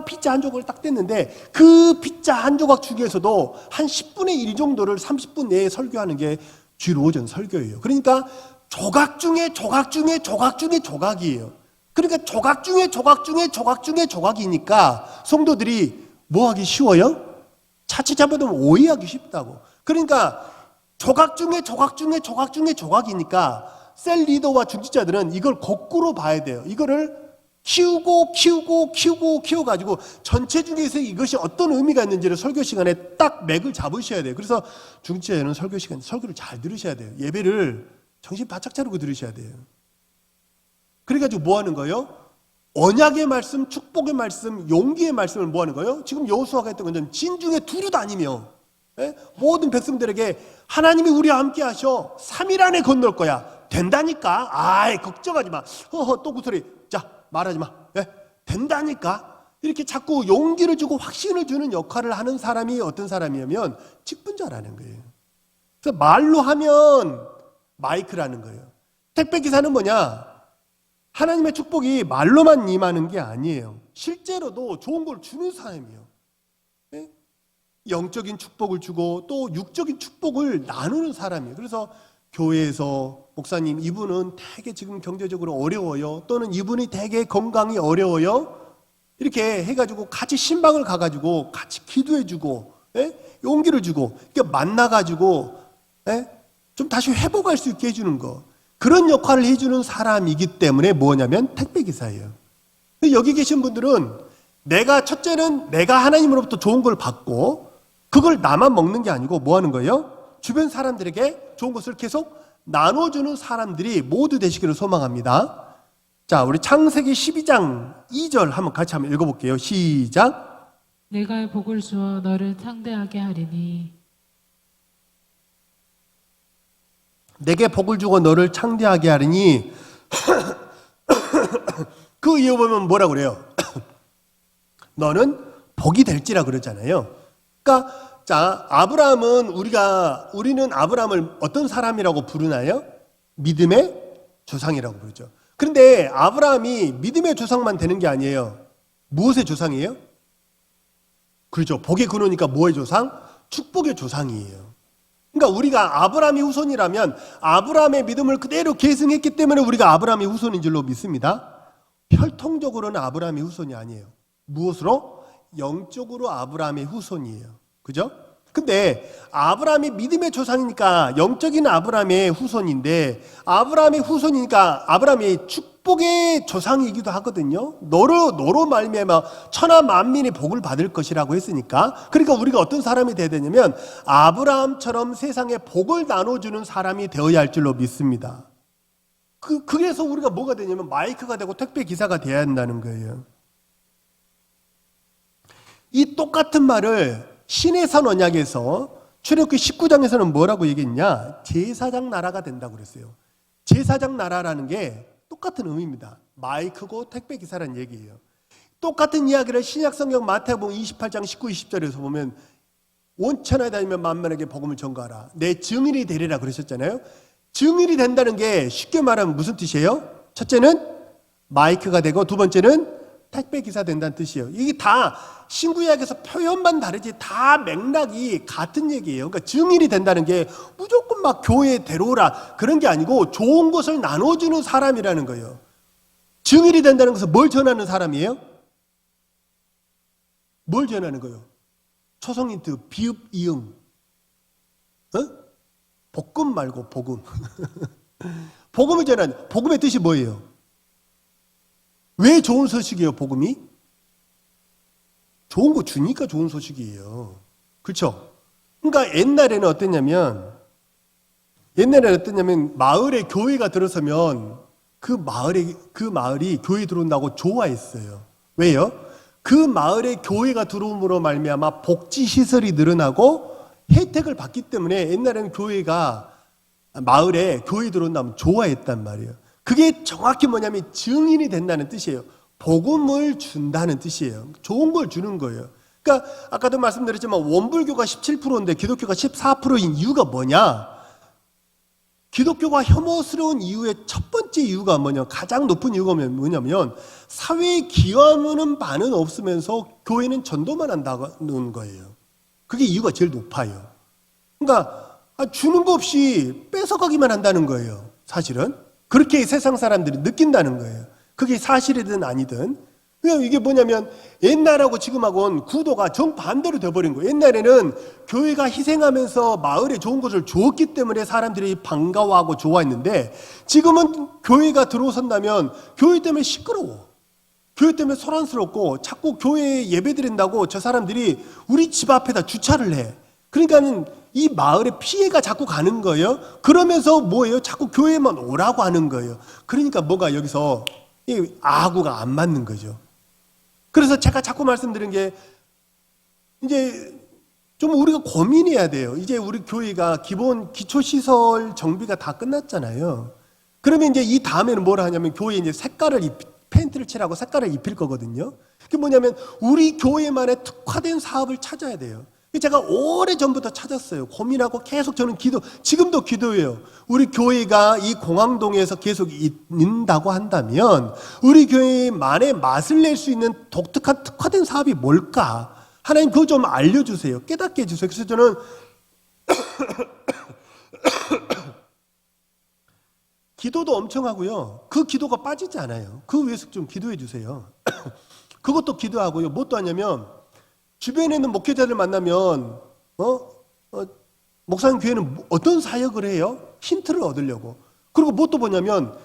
피자 한 조각을 딱 뗐는데 그 피자 한 조각 중에서도 한 10분의 1 정도를 30분 내에 설교하는 게 주로전 설교예요. 그러니까 조각 중에 조각 중에 조각 중에 조각이에요. 그러니까 조각 중에 조각 중에 조각 중에 조각이니까 성도들이 뭐 하기 쉬워요? 자칫 잘못하면 오해하기 쉽다고. 그러니까 조각 중에 조각 중에 조각 중에 조각이니까 셀 리더와 중직자들은 이걸 거꾸로 봐야 돼요. 이거를 키워가지고 전체 중에서 이것이 어떤 의미가 있는지를 설교 시간에 딱 맥을 잡으셔야 돼요. 그래서 중직자는 설교 시간에 설교를 잘 들으셔야 돼요. 예배를 정신 바짝 차리고 들으셔야 돼요. 그래가지고 뭐 하는 거예요? 언약의 말씀, 축복의 말씀, 용기의 말씀을 뭐 하는 거예요? 지금 여호수아가 했던 것은 진중에 두루 다니며 모든 백성들에게 하나님이 우리와 함께 하셔 3일 안에 건널 거야. 된다니까. 아이 걱정하지 마. 또 그 소리. 자 말하지 마. 된다니까. 이렇게 자꾸 용기를 주고 확신을 주는 역할을 하는 사람이 어떤 사람이냐면 직분자라는 거예요. 그래서 말로 하면 마이크라는 거예요. 택배기사는 뭐냐? 하나님의 축복이 말로만 임하는 게 아니에요. 실제로도 좋은 걸 주는 사람이에요. 영적인 축복을 주고 또 육적인 축복을 나누는 사람이에요. 그래서 교회에서 목사님 이분은 되게 지금 경제적으로 어려워요. 또는 이분이 되게 건강이 어려워요. 이렇게 해가지고 같이 신방을 가가지고 같이 기도해주고 용기를 주고 만나가지고 좀 다시 회복할 수 있게 해주는 거. 그런 역할을 해주는 사람이기 때문에 뭐냐면 택배기사예요. 여기 계신 분들은 첫째는 내가 하나님으로부터 좋은 걸 받고 그걸 나만 먹는 게 아니고 뭐 하는 거예요? 주변 사람들에게 좋은 것을 계속 나눠주는 사람들이 모두 되시기를 소망합니다. 자, 우리 창세기 12장 2절 같이 한번 읽어볼게요. 시작. 내가 복을 주어 너를 창대하게 하리니 내게 복을 주고 너를 창대하게 하리니 그 이유 보면 뭐라고 그래요? 너는 복이 될지라 그러잖아요. 그러니까 자, 우리는 아브라함을 어떤 사람이라고 부르나요? 믿음의 조상이라고 부르죠. 그런데 아브라함이 믿음의 조상만 되는 게 아니에요. 무엇의 조상이에요? 그렇죠. 복의 근원이니까 뭐의 조상? 축복의 조상이에요. 그러니까 우리가 아브라함의 후손이라면 아브라함의 믿음을 그대로 계승했기 때문에 우리가 아브라함의 후손인 줄로 믿습니다. 혈통적으로는 아브라함의 후손이 아니에요. 무엇으로? 영적으로 아브라함의 후손이에요. 그죠? 근데 아브라함이 믿음의 조상이니까 영적인 아브라함의 후손인데 아브라함의 후손이니까 아브라함이 축복의 조상이기도 하거든요. 너로 말미암아 천하 만민이 복을 받을 것이라고 했으니까. 그러니까 우리가 어떤 사람이 되어야 되냐면 아브라함처럼 세상에 복을 나눠주는 사람이 되어야 할 줄로 믿습니다. 그래서 우리가 뭐가 되냐면 마이크가 되고 택배 기사가 되어야 한다는 거예요. 이 똑같은 말을 신해산 언약에서 출애굽기 19장에서는 뭐라고 얘기했냐? 제사장 나라가 된다고 그랬어요. 제사장 나라라는 게 똑같은 의미입니다. 마이크고 택배 기사라는 얘기예요. 똑같은 이야기를 신약성경 마태복음 28장 19, 20절에서 보면 온 천하에 다니면 만민에게 복음을 전가하라. 내 증인이 되리라 그러셨잖아요. 증인이 된다는 게 쉽게 말하면 무슨 뜻이에요? 첫째는 마이크가 되고 두 번째는 택배 기사 된다는 뜻이에요. 이게 다 신구약에서 표현만 다르지 다 맥락이 같은 얘기예요. 그러니까 증인이 된다는 게 무조건 막 교회에 데려오라 그런 게 아니고 좋은 것을 나눠주는 사람이라는 거예요. 증인이 된다는 것은 뭘 전하는 사람이에요? 뭘 전하는 거예요? 초성 힌트, 비읍, 이응. 복음 말고 복음. 복음을 전하는, 복음의 뜻이 뭐예요? 왜 좋은 소식이에요, 복음이? 좋은 거 주니까 좋은 소식이에요. 그렇죠? 그러니까 옛날에는 어땠냐면 마을에 교회가 들어서면 그 마을이 교회 들어온다고 좋아했어요. 왜요? 그 마을에 교회가 들어옴으로 말미암아 복지 시설이 늘어나고 혜택을 받기 때문에 옛날에는 마을에 교회 들어온다면 좋아했단 말이에요. 그게 정확히 뭐냐면 증인이 된다는 뜻이에요. 복음을 준다는 뜻이에요. 좋은 걸 주는 거예요. 그러니까 아까도 말씀드렸지만 원불교가 17%인데 기독교가 14%인 이유가 뭐냐? 기독교가 혐오스러운 이유의 첫 번째 이유가 뭐냐? 가장 높은 이유가 뭐냐면 사회에 기여하는 바는 없으면서 교회는 전도만 한다는 거예요. 그게 이유가 제일 높아요. 그러니까 주는 거 없이 뺏어가기만 한다는 거예요. 사실은 그렇게 세상 사람들이 느낀다는 거예요. 그게 사실이든 아니든. 그냥 이게 뭐냐면 옛날하고 지금하고는 구도가 정반대로 돼버린 거예요. 옛날에는 교회가 희생하면서 마을에 좋은 것을 주었기 때문에 사람들이 반가워하고 좋아했는데 지금은 교회가 들어선다면 교회 때문에 시끄러워. 교회 때문에 소란스럽고 자꾸 교회에 예배드린다고 저 사람들이 우리 집 앞에다 주차를 해. 그러니까는 이 마을에 피해가 자꾸 가는 거예요. 그러면서 뭐예요? 자꾸 교회만 오라고 하는 거예요. 그러니까 뭐가 여기서 이 아구가 안 맞는 거죠. 그래서 제가 자꾸 말씀드린 게 이제 좀 우리가 고민해야 돼요. 이제 우리 교회가 기본 기초시설 정비가 다 끝났잖아요. 그러면 이제 이 다음에는 뭘 하냐면 교회에 이제 페인트를 칠하고 색깔을 입힐 거거든요. 그게 뭐냐면 우리 교회만의 특화된 사업을 찾아야 돼요. 제가 오래전부터 찾았어요. 고민하고 계속 저는 지금도 기도해요. 우리 교회가 이 공항동에서 계속 있는다고 한다면 우리 교회만의 맛을 낼 수 있는 독특한 특화된 사업이 뭘까? 하나님 그거 좀 알려주세요. 깨닫게 해주세요. 그래서 저는 기도도 엄청 하고요. 그 기도가 빠지지 않아요. 그 위해서 좀 기도해 주세요. 그것도 기도하고요. 뭣도 하냐면 주변에 있는 목회자들 만나면 목사님 교회는 어떤 사역을 해요? 힌트를 얻으려고. 그리고 뭣도 보냐면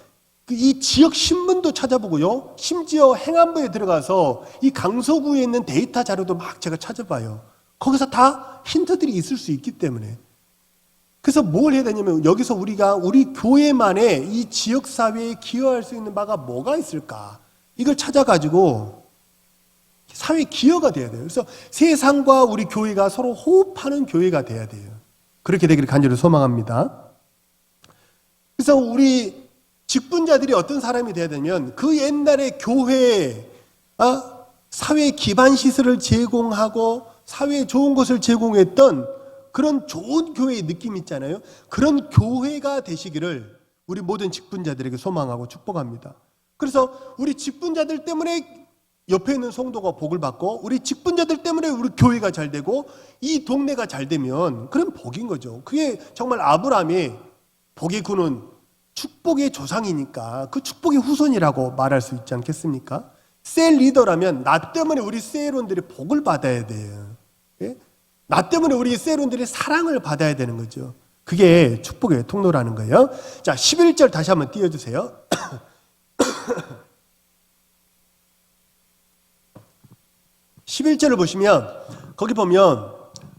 이 지역 신문도 찾아보고요. 심지어 행안부에 들어가서 이 강서구에 있는 데이터 자료도 막 제가 찾아봐요. 거기서 다 힌트들이 있을 수 있기 때문에. 그래서 뭘 해야 되냐면 여기서 우리가 우리 교회만의 이 지역사회에 기여할 수 있는 바가 뭐가 있을까? 이걸 찾아가지고 사회 기여가 돼야 돼요. 그래서 세상과 우리 교회가 서로 호흡하는 교회가 돼야 돼요. 그렇게 되기를 간절히 소망합니다. 그래서 우리 직분자들이 어떤 사람이 돼야 되냐면 그 옛날에 교회에 사회 기반 시설을 제공하고 사회에 좋은 것을 제공했던 그런 좋은 교회의 느낌 있잖아요. 그런 교회가 되시기를 우리 모든 직분자들에게 소망하고 축복합니다. 그래서 우리 직분자들 때문에 옆에 있는 성도가 복을 받고 우리 직분자들 때문에 우리 교회가 잘 되고 이 동네가 잘 되면 그런 복인 거죠. 그게 정말 아브라함이 복이 구는 축복의 조상이니까 그 축복의 후손이라고 말할 수 있지 않겠습니까? 셀 리더라면 나 때문에 우리 셀원들이 복을 받아야 돼요. 예? 나 때문에 우리 셀원들이 사랑을 받아야 되는 거죠. 그게 축복의 통로라는 거예요. 자, 11절 다시 한번 띄워주세요. 11절을 보시면 거기 보면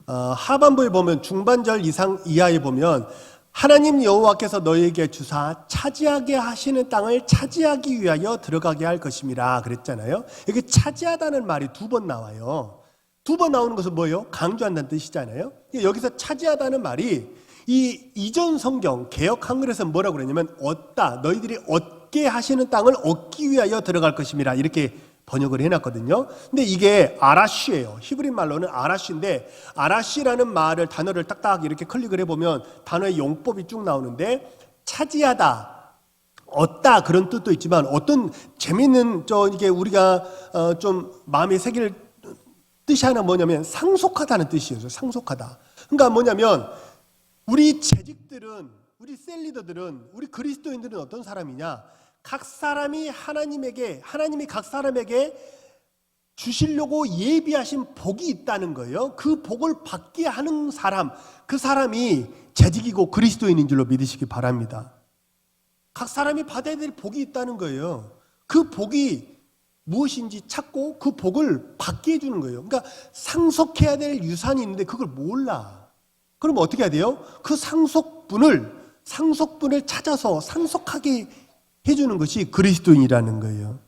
하반부에 보면 중반절 이하에 보면 하나님 여호와께서 너희에게 주사 차지하게 하시는 땅을 차지하기 위하여 들어가게 할 것임이라 그랬잖아요. 여기 차지하다는 말이 두 번 나와요. 두 번 나오는 것은 뭐예요? 강조한다는 뜻이잖아요. 여기서 차지하다는 말이 이 이전 성경 개역 한글에서는 뭐라고 그랬냐면 얻다, 너희들이 얻게 하시는 땅을 얻기 위하여 들어갈 것임이라 이렇게 번역을 해놨거든요. 근데 이게 아라쉬예요. 히브리 말로는 아라쉬인데, 아라쉬라는 말을 단어를 딱딱 이렇게 클릭을 해보면 단어의 용법이 쭉 나오는데, 차지하다, 얻다 그런 뜻도 있지만, 어떤 재미있는 이게 우리가 좀 마음에 새길 뜻이 하나 뭐냐면 상속하다는 뜻이에요. 상속하다. 그러니까 뭐냐면 우리 재직들은, 우리 셀리더들은, 우리 그리스도인들은 어떤 사람이냐? 각 사람이 하나님이 각 사람에게 주시려고 예비하신 복이 있다는 거예요. 그 복을 받게 하는 사람, 그 사람이 재직이고 그리스도인인 줄로 믿으시기 바랍니다. 각 사람이 받아야 될 복이 있다는 거예요. 그 복이 무엇인지 찾고 그 복을 받게 해주는 거예요. 그러니까 상속해야 될 유산이 있는데 그걸 몰라. 그럼 어떻게 해야 돼요? 그 상속분을 찾아서 상속하게 해주는 것이 그리스도인이라는 거예요.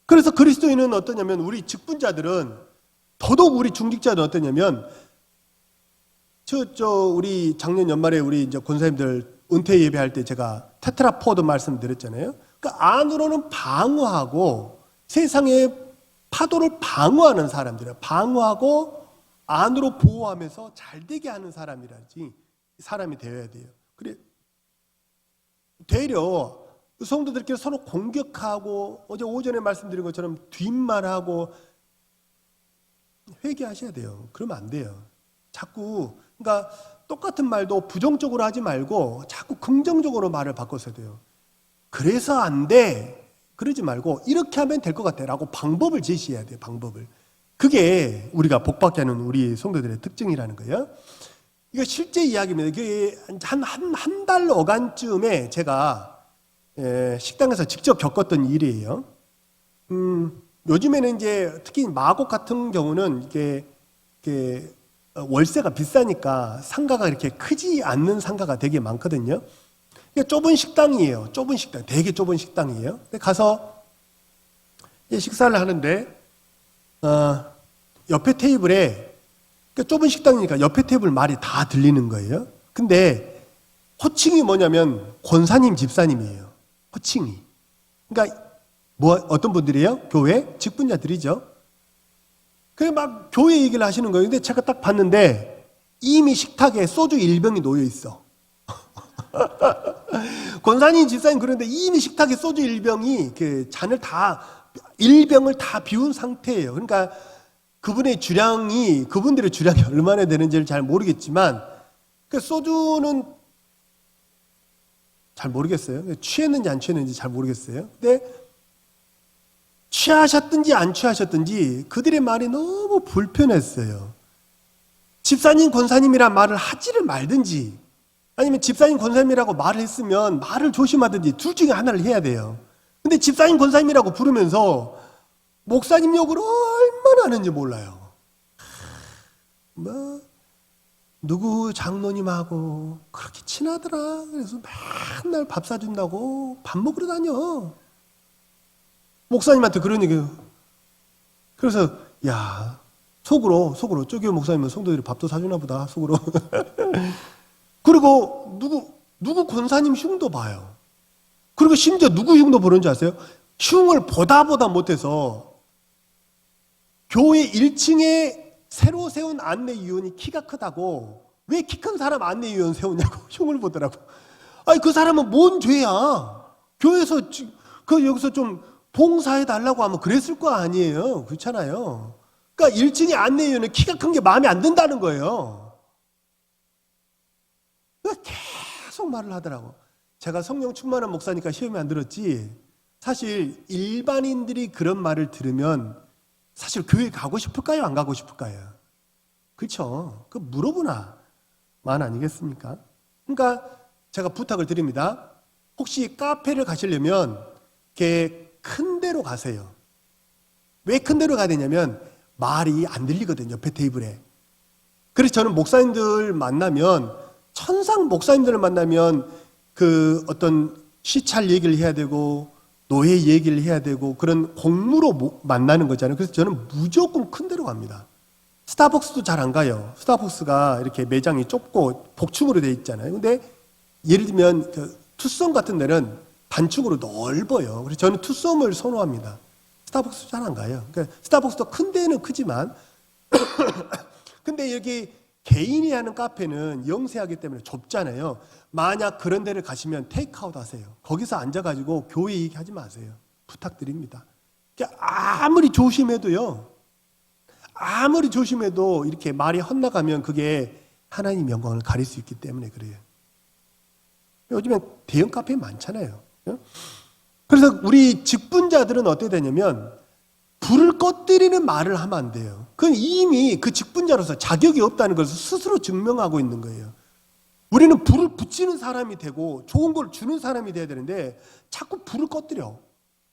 그래서 그리스도인은 어떠냐면, 우리 직분자들은, 더더욱 우리 중직자는 어떠냐면, 우리 작년 연말에 우리 이제 권사님들 은퇴 예배할 때 제가 테트라포드 말씀드렸잖아요. 그러니까 안으로는 방어하고, 세상의 파도를 방어하는 사람들이에요. 방어하고 안으로 보호하면서 잘 되게 하는 사람이 되어야 돼요. 그래, 되려 성도들끼리 서로 공격하고, 어제 오전에 말씀드린 것처럼 뒷말하고 회개하셔야 돼요. 그러면 안 돼요. 자꾸, 그러니까 똑같은 말도 부정적으로 하지 말고 자꾸 긍정적으로 말을 바꿔서 돼요. 그래서 안 돼, 그러지 말고 이렇게 하면 될 것 같아 라고 방법을 제시해야 돼요. 방법을. 그게 우리가 복받게 하는 우리 성도들의 특징이라는 거예요. 이거 실제 이야기입니다. 이게 한 달 어간쯤에 제가 식당에서 직접 겪었던 일이에요. 요즘에는 이제 특히 마곡 같은 경우는 이게 월세가 비싸니까 상가가 이렇게 크지 않는 상가가 되게 많거든요. 좁은 식당이에요. 좁은 식당, 되게 좁은 식당이에요. 근데 가서 식사를 하는데 옆에 테이블에, 좁은 식당이니까 옆에 테이블 말이 다 들리는 거예요. 근데 호칭이 뭐냐면 권사님, 집사님이에요. 호칭이. 그러니까 어떤 분들이에요? 교회 직분자들이죠. 그래 막 교회 얘기를 하시는 거예요. 근데 제가 딱 봤는데 이미 식탁에 소주 1병이 놓여 있어. 권사님, 집사님 그런데 이미 식탁에 소주 1병이 그 잔을 다 1병을 다 비운 상태예요. 그러니까 그분들의 주량이 얼마나 되는지를 잘 모르겠지만, 그 소주는 잘 모르겠어요. 취했는지 안 취했는지 잘 모르겠어요. 근데 취하셨든지 안 취하셨든지 그들의 말이 너무 불편했어요. 집사님, 권사님이란 말을 하지를 말든지, 아니면 집사님, 권사님이라고 말을 했으면 말을 조심하든지 둘 중에 하나를 해야 돼요. 근데 집사님, 권사님이라고 부르면서 목사님 욕을 얼마나 하는지 몰라요. 누구 장로님하고 그렇게 친하더라. 그래서 맨날 밥 사준다고 밥 먹으러 다녀. 목사님한테 그런 얘기예요. 그래서 속으로 저기 목사님은 성도들이 밥도 사주나 보다 속으로. 그리고 누구 권사님 흉도 봐요. 그리고 심지어 누구 흉도 보는지 아세요? 흉을 보다 못해서 교회 1층에 새로 세운 안내위원이 키가 크다고, 왜 키 큰 사람 안내위원 세우냐고 흉을 보더라고. 아니 그 사람은 뭔 죄야? 교회에서 여기서 좀 봉사해 달라고 하면 그랬을 거 아니에요. 그렇잖아요. 그러니까 1층에 안내위원은 키가 큰 게 마음에 안 든다는 거예요. 계속 말을 하더라고. 제가 성령 충만한 목사니까 시험에 안 들었지, 사실 일반인들이 그런 말을 들으면 사실 교회 가고 싶을까요? 안 가고 싶을까요? 그렇죠. 그 물어보나 만 아니겠습니까? 그러니까 제가 부탁을 드립니다. 혹시 카페를 가시려면 이렇게 큰 데로 가세요. 왜 큰 데로 가야 되냐면 말이 안 들리거든요. 옆에 테이블에. 그래서 저는 목사님들 만나면, 천상 목사님들을 만나면 그 어떤 시찰 얘기를 해야 되고 노예 얘기를 해야 되고 그런 공무로 만나는 거잖아요. 그래서 저는 무조건 큰 데로 갑니다. 스타벅스도 잘 안 가요. 스타벅스가 이렇게 매장이 좁고 복층으로 돼 있잖아요. 근데 예를 들면 투썸 같은 데는 단층으로 넓어요. 그래서 저는 투썸을 선호합니다. 스타벅스 잘 안 가요. 그러니까 스타벅스도 큰 데는 크지만 근데 여기 개인이 하는 카페는 영세하기 때문에 좁잖아요. 만약 그런 데를 가시면 테이크아웃 하세요. 거기서 앉아가지고 교회 얘기하지 마세요. 부탁드립니다. 아무리 조심해도요. 아무리 조심해도 이렇게 말이 헛나가면 그게 하나님 영광을 가릴 수 있기 때문에 그래요. 요즘엔 대형 카페 많잖아요. 그래서 우리 직분자들은 어떻게 되냐면 불을 꺼뜨리는 말을 하면 안 돼요. 그건 이미 그 직분자로서 자격이 없다는 것을 스스로 증명하고 있는 거예요. 우리는 불을 붙이는 사람이 되고 좋은 걸 주는 사람이 돼야 되는데 자꾸 불을 꺼뜨려.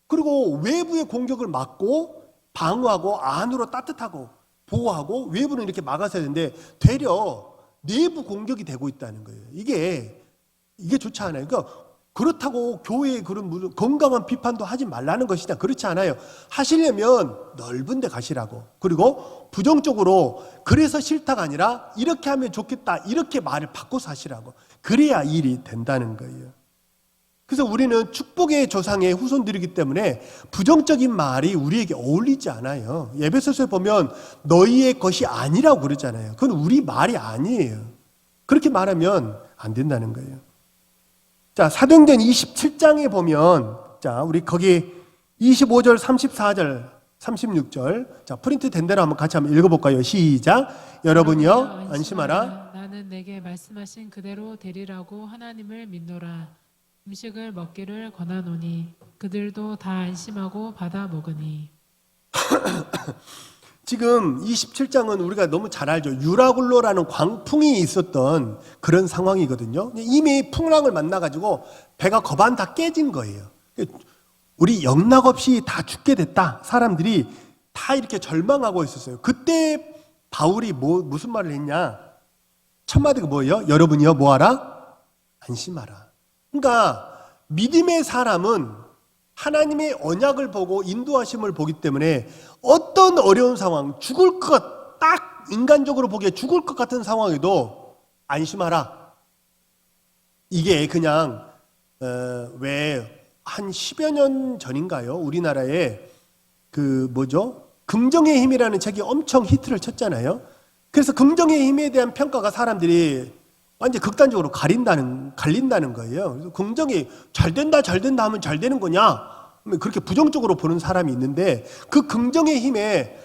그리고 외부의 공격을 막고 방어하고 안으로 따뜻하고 보호하고 외부는 이렇게 막아서야 되는데 되려 내부 공격이 되고 있다는 거예요. 이게 좋지 않아요. 그러니까 그렇다고 교회에 그런 건강한 비판도 하지 말라는 것이냐, 그렇지 않아요. 하시려면 넓은 데 가시라고. 그리고 부정적으로 그래서 싫다가 아니라 이렇게 하면 좋겠다, 이렇게 말을 바꿔서 하시라고. 그래야 일이 된다는 거예요. 그래서 우리는 축복의 조상의 후손들이기 때문에 부정적인 말이 우리에게 어울리지 않아요. 에베소서에 보면 너희의 것이 아니라고 그러잖아요. 그건 우리 말이 아니에요. 그렇게 말하면 안 된다는 거예요. 자, 사도행전 27장에 보면, 자, 우리 거기 25절, 34절, 36절. 자, 프린트 된 대로 한번 같이 한번 읽어볼까요? 시작. 여러분이여, 안심하라. 나는 내게 말씀하신 그대로 되리라고 하나님을 믿노라. 음식을 먹기를 권하노니 그들도 다 안심하고 받아 먹으니. 지금 27장은 우리가 너무 잘 알죠. 유라굴로라는 광풍이 있었던 그런 상황이거든요. 이미 풍랑을 만나가지고 배가 거반 다 깨진 거예요. 우리 영락없이 다 죽게 됐다. 사람들이 다 이렇게 절망하고 있었어요. 그때 바울이 무슨 말을 했냐? 첫 마디가 뭐예요? 여러분이요, 뭐하라? 안심하라. 그러니까 믿음의 사람은 하나님의 언약을 보고 인도하심을 보기 때문에 어떤 어려운 상황, 죽을 것, 딱 인간적으로 보기에 죽을 것 같은 상황에도 안심하라. 이게 그냥 왜 한 10여 년 전인가요? 우리나라에 긍정의 힘이라는 책이 엄청 히트를 쳤잖아요. 그래서 긍정의 힘에 대한 평가가 사람들이 완전 극단적으로 갈린다는 거예요. 그래서 긍정이 잘 된다 하면 잘 되는 거냐? 그렇게 부정적으로 보는 사람이 있는데 그 긍정의 힘에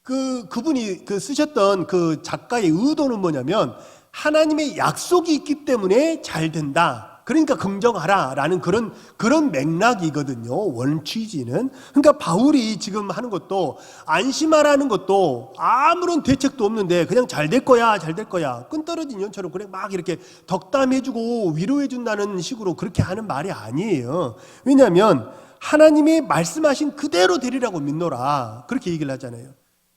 그분이 쓰셨던 그 작가의 의도는 뭐냐면 하나님의 약속이 있기 때문에 잘 된다. 그러니까 긍정하라라는 그런 맥락이거든요. 원취지는. 그러니까 바울이 지금 하는 것도 안심하라는 것도 아무런 대책도 없는데 그냥 잘 될 거야. 끈 떨어진 연처럼 그냥 막 이렇게 덕담해주고 위로해준다는 식으로 그렇게 하는 말이 아니에요. 왜냐하면 하나님이 말씀하신 그대로 되리라고 믿노라. 그렇게 얘기를 하잖아요.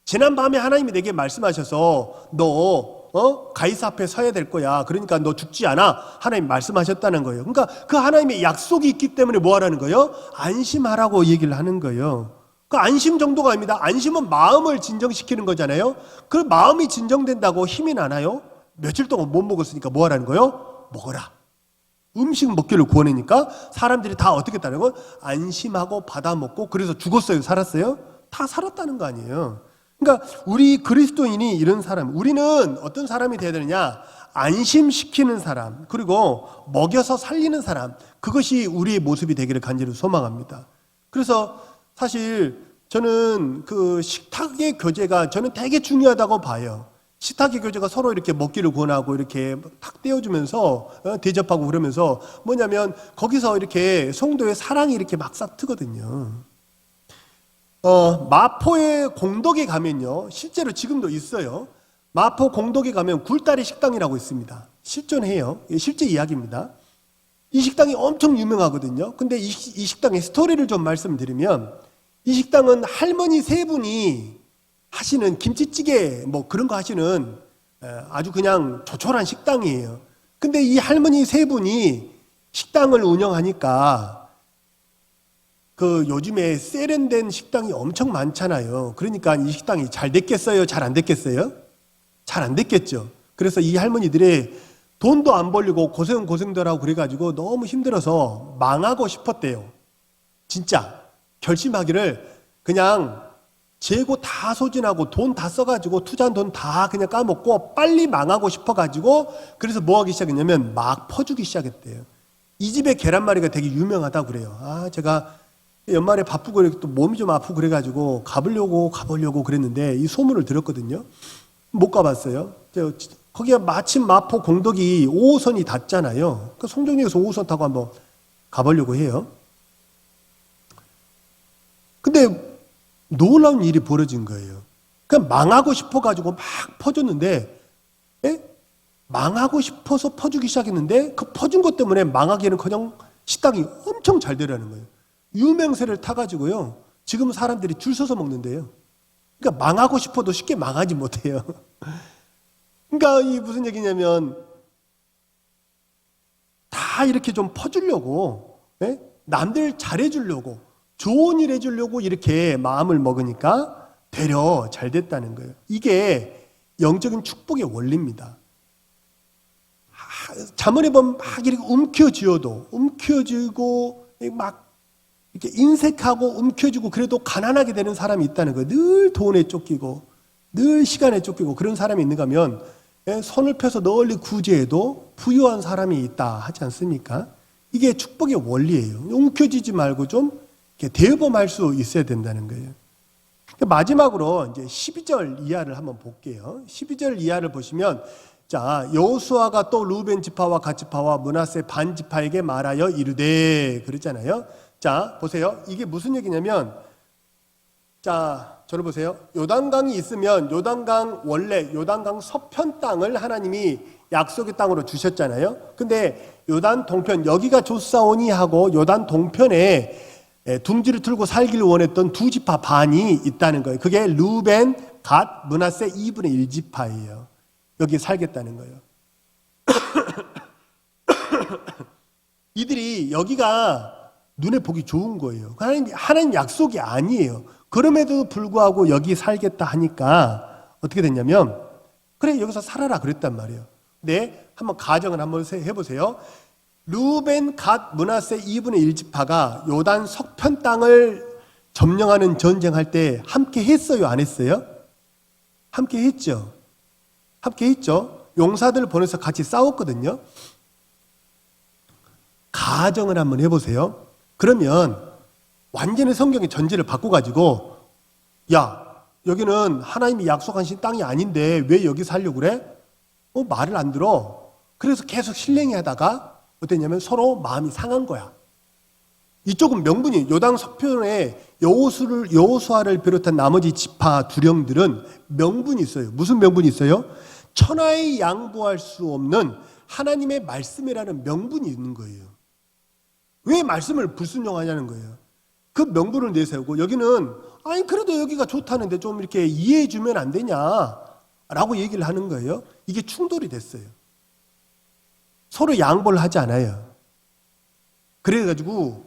지난밤에 하나님이 내게 말씀하셔서 너 가이사 앞에 서야 될 거야. 그러니까 너 죽지 않아. 하나님 말씀하셨다는 거예요. 그러니까 그 하나님의 약속이 있기 때문에 뭐 하라는 거예요? 안심하라고 얘기를 하는 거예요. 그 안심 정도가 아닙니다. 안심은 마음을 진정시키는 거잖아요. 그 마음이 진정된다고 힘이 나나요? 며칠 동안 못 먹었으니까 뭐 하라는 거예요? 먹어라. 음식 먹기를 구원하니까 사람들이 다 어떻게 했다는 거? 안심하고 받아 먹고 그래서 죽었어요? 살았어요? 다 살았다는 거 아니에요. 그러니까 우리 그리스도인이 이런 사람, 우리는 어떤 사람이 되어야 되느냐? 안심시키는 사람, 그리고 먹여서 살리는 사람, 그것이 우리의 모습이 되기를 간절히 소망합니다. 그래서 사실 저는 그 식탁의 교제가 저는 되게 중요하다고 봐요. 식탁의 교제가 서로 이렇게 먹기를 권하고 이렇게 탁 떼어주면서 대접하고 그러면서 뭐냐면 거기서 이렇게 성도의 사랑이 이렇게 막 싹트거든요. 마포의 공덕에 가면요, 실제로 지금도 있어요. 마포 공덕에 가면 굴다리 식당이라고 있습니다. 실존해요. 실제 이야기입니다. 이 식당이 엄청 유명하거든요. 근데 이 식당의 스토리를 좀 말씀드리면, 이 식당은 할머니 세 분이 하시는 김치찌개 뭐 그런 거 하시는 아주 그냥 조촐한 식당이에요. 근데 이 할머니 세 분이 식당을 운영하니까 그 요즘에 세련된 식당이 엄청 많잖아요. 그러니까 이 식당이 잘 됐겠어요? 잘 안 됐겠어요? 잘 안 됐겠죠. 그래서 이 할머니들이 돈도 안 벌리고 고생들 하고 그래가지고 너무 힘들어서 망하고 싶었대요. 진짜. 결심하기를 그냥 재고 다 소진하고 돈 다 써가지고 투자한 돈 다 그냥 까먹고 빨리 망하고 싶어가지고 그래서 뭐 하기 시작했냐면 막 퍼주기 시작했대요. 이 집의 계란말이가 되게 유명하다고 그래요. 제가 연말에 바쁘고 또 몸이 좀 아프고 그래가지고 가보려고 그랬는데 이 소문을 들었거든요. 못 가봤어요. 거기가 마침 마포 공덕이 5호선이 닿잖아요. 그 송정리에서 5호선 타고 한번 가보려고 해요. 근데 놀라운 일이 벌어진 거예요. 그냥 망하고 싶어가지고 막 퍼줬는데, 망하고 싶어서 퍼주기 시작했는데 그 퍼준 것 때문에 망하기에는커녕 식당이 엄청 잘 되라는 거예요. 유명세를 타가지고요. 지금 사람들이 줄 서서 먹는데요. 그러니까 망하고 싶어도 쉽게 망하지 못해요. 그러니까 이 무슨 얘기냐면 다 이렇게 좀 퍼주려고, 남들 잘해주려고, 좋은 일 해주려고 이렇게 마음을 먹으니까 되려 잘 됐다는 거예요. 이게 영적인 축복의 원리입니다. 자문해 보면 막 이렇게 움켜쥐고 막 이렇게 인색하고 움켜쥐고 그래도 가난하게 되는 사람이 있다는 거예요. 늘 돈에 쫓기고 늘 시간에 쫓기고 그런 사람이 있는가 하면 손을 펴서 널리 구제해도 부유한 사람이 있다 하지 않습니까? 이게 축복의 원리예요. 움켜쥐지 말고 좀 이렇게 대범할 수 있어야 된다는 거예요. 마지막으로 이제 12절 이하를 한번 볼게요. 12절 이하를 보시면 자, 여호수아가 또 루벤 지파와 갓 지파와 므낫세 반 지파에게 말하여 이르되 그랬잖아요. 자, 보세요. 이게 무슨 얘기냐면 자, 저를 보세요. 요단강이 있으면 원래 요단강 서편 땅을 하나님이 약속의 땅으로 주셨잖아요. 근데 요단 동편 여기가 조사오니 하고 요단 동편에 둥지를 틀고 살기를 원했던 두 지파 반이 있다는 거예요. 그게 루벤, 갓, 므낫세 2분의 1지파예요. 여기 살겠다는 거예요. 이들이 여기가 눈에 보기 좋은 거예요. 하나님 약속이 아니에요. 그럼에도 불구하고 여기 살겠다 하니까 어떻게 됐냐면 그래 여기서 살아라 그랬단 말이에요. 네, 한번 가정을 한번 해보세요. 루벤, 갓, 므낫세 2분의 1지파가 요단 서편 땅을 점령하는 전쟁할 때 함께 했어요? 안 했어요? 함께 했죠. 함께 했죠. 용사들을 보내서 같이 싸웠거든요. 가정을 한번 해보세요. 그러면 완전히 성경의 전제를 바꿔가지고 야 여기는 하나님이 약속하신 땅이 아닌데 왜 여기 살려고 그래? 말을 안 들어. 그래서 계속 실랭이 하다가 어땠냐면 서로 마음이 상한 거야. 이쪽은 명분이 요단 서편에 여호수아를 비롯한 나머지 지파 두령들은 명분이 있어요. 무슨 명분이 있어요? 천하에 양보할 수 없는 하나님의 말씀이라는 명분이 있는 거예요. 왜 말씀을 불순종하냐는 거예요. 그 명분을 내세우고 여기는 아니 그래도 여기가 좋다는데 좀 이렇게 이해해 주면 안 되냐라고 얘기를 하는 거예요. 이게 충돌이 됐어요. 서로 양보를 하지 않아요. 그래가지고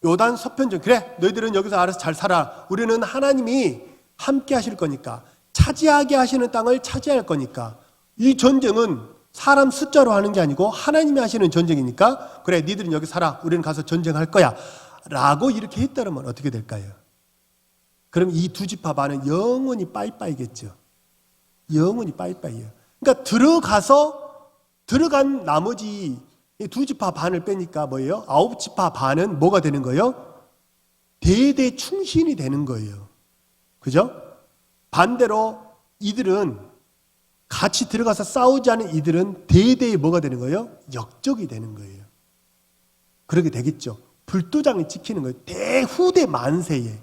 요단 서편전 그래 너희들은 여기서 알아서 잘 살아. 우리는 하나님이 함께 하실 거니까 차지하게 하시는 땅을 차지할 거니까 이 전쟁은 사람 숫자로 하는 게 아니고 하나님이 하시는 전쟁이니까 그래 니들은 여기 살아. 우리는 가서 전쟁할 거야 라고 이렇게 했다면 어떻게 될까요? 그럼 이 두 지파 반은 영원히 빠이빠이겠죠. 영원히 빠이빠이예요. 그러니까 들어간 나머지 두 지파 반을 빼니까 뭐예요? 9지파 반은 뭐가 되는 거예요? 대대 충신이 되는 거예요. 그죠? 반대로 이들은 같이 들어가서 싸우지 않은 이들은 대대에 뭐가 되는 거예요? 역적이 되는 거예요. 그렇게 되겠죠. 불도장을 지키는 거예요. 대후대 만세에.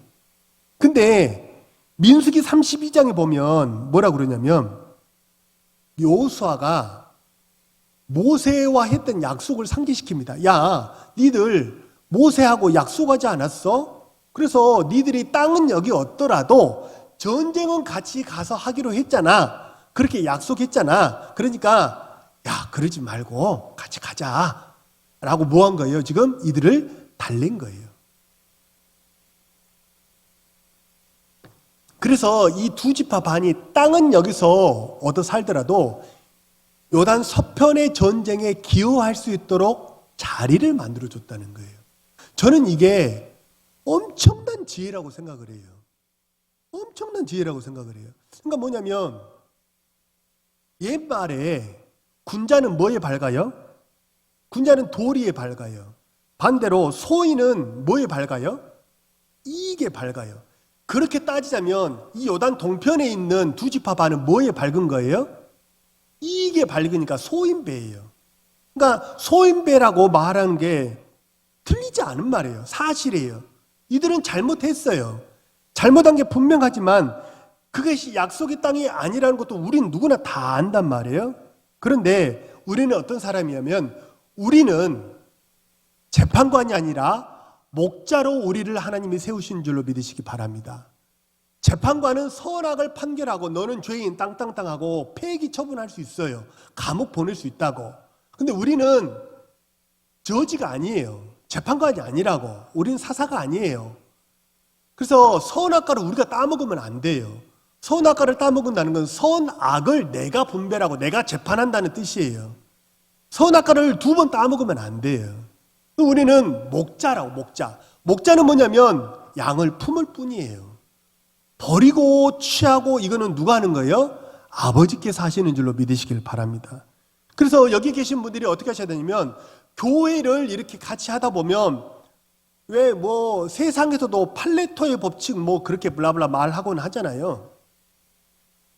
근데 민수기 32장에 보면 뭐라 그러냐면 여호수아가 모세와 했던 약속을 상기시킵니다. 야, 니들 모세하고 약속하지 않았어? 그래서 니들이 땅은 여기 없더라도 전쟁은 같이 가서 하기로 했잖아. 그렇게 약속했잖아. 그러니까 야, 그러지 말고 같이 가자. 라고 뭐 한 거예요? 지금 이들을 달랜 거예요. 그래서 이 두 지파 반이 땅은 여기서 얻어 살더라도 요단 서편의 전쟁에 기여할 수 있도록 자리를 만들어줬다는 거예요. 저는 이게 엄청난 엄청난 지혜라고 생각을 해요. 엄청난 지혜라고 생각을 해요. 그러니까 뭐냐면 옛말에 군자는 뭐에 밝아요? 군자는 도리에 밝아요. 반대로 소인은 뭐에 밝아요? 이익에 밝아요. 그렇게 따지자면 이 요단 동편에 있는 두 지파 반은 뭐에 밝은 거예요? 이익에 밝으니까 소인배예요. 그러니까 소인배라고 말하는 게 틀리지 않은 말이에요. 사실이에요. 이들은 잘못했어요. 잘못한 게 분명하지만 그것이 약속의 땅이 아니라는 것도 우리는 누구나 다 안단 말이에요. 그런데 우리는 어떤 사람이냐면 우리는 재판관이 아니라 목자로 우리를 하나님이 세우신 줄로 믿으시기 바랍니다. 재판관은 선악을 판결하고 너는 죄인 땅땅땅하고 폐기 처분할 수 있어요. 감옥 보낼 수 있다고. 근데 우리는 저지가 아니에요. 재판관이 아니라고. 우리는 사사가 아니에요. 그래서 선악과를 우리가 따먹으면 안 돼요. 선악과를 따먹는다는 건 선악을 내가 분별하고 내가 재판한다는 뜻이에요. 선악과를 두 번 따먹으면 안 돼요. 우리는 목자라고. 목자. 목자는 뭐냐면 양을 품을 뿐이에요. 버리고 취하고 이거는 누가 하는 거예요? 아버지께서 하시는 줄로 믿으시길 바랍니다. 그래서 여기 계신 분들이 어떻게 하셔야 되냐면 교회를 이렇게 같이 하다 보면 왜 뭐 세상에서도 팔레토의 법칙 뭐 그렇게 블라블라 말하곤 하잖아요.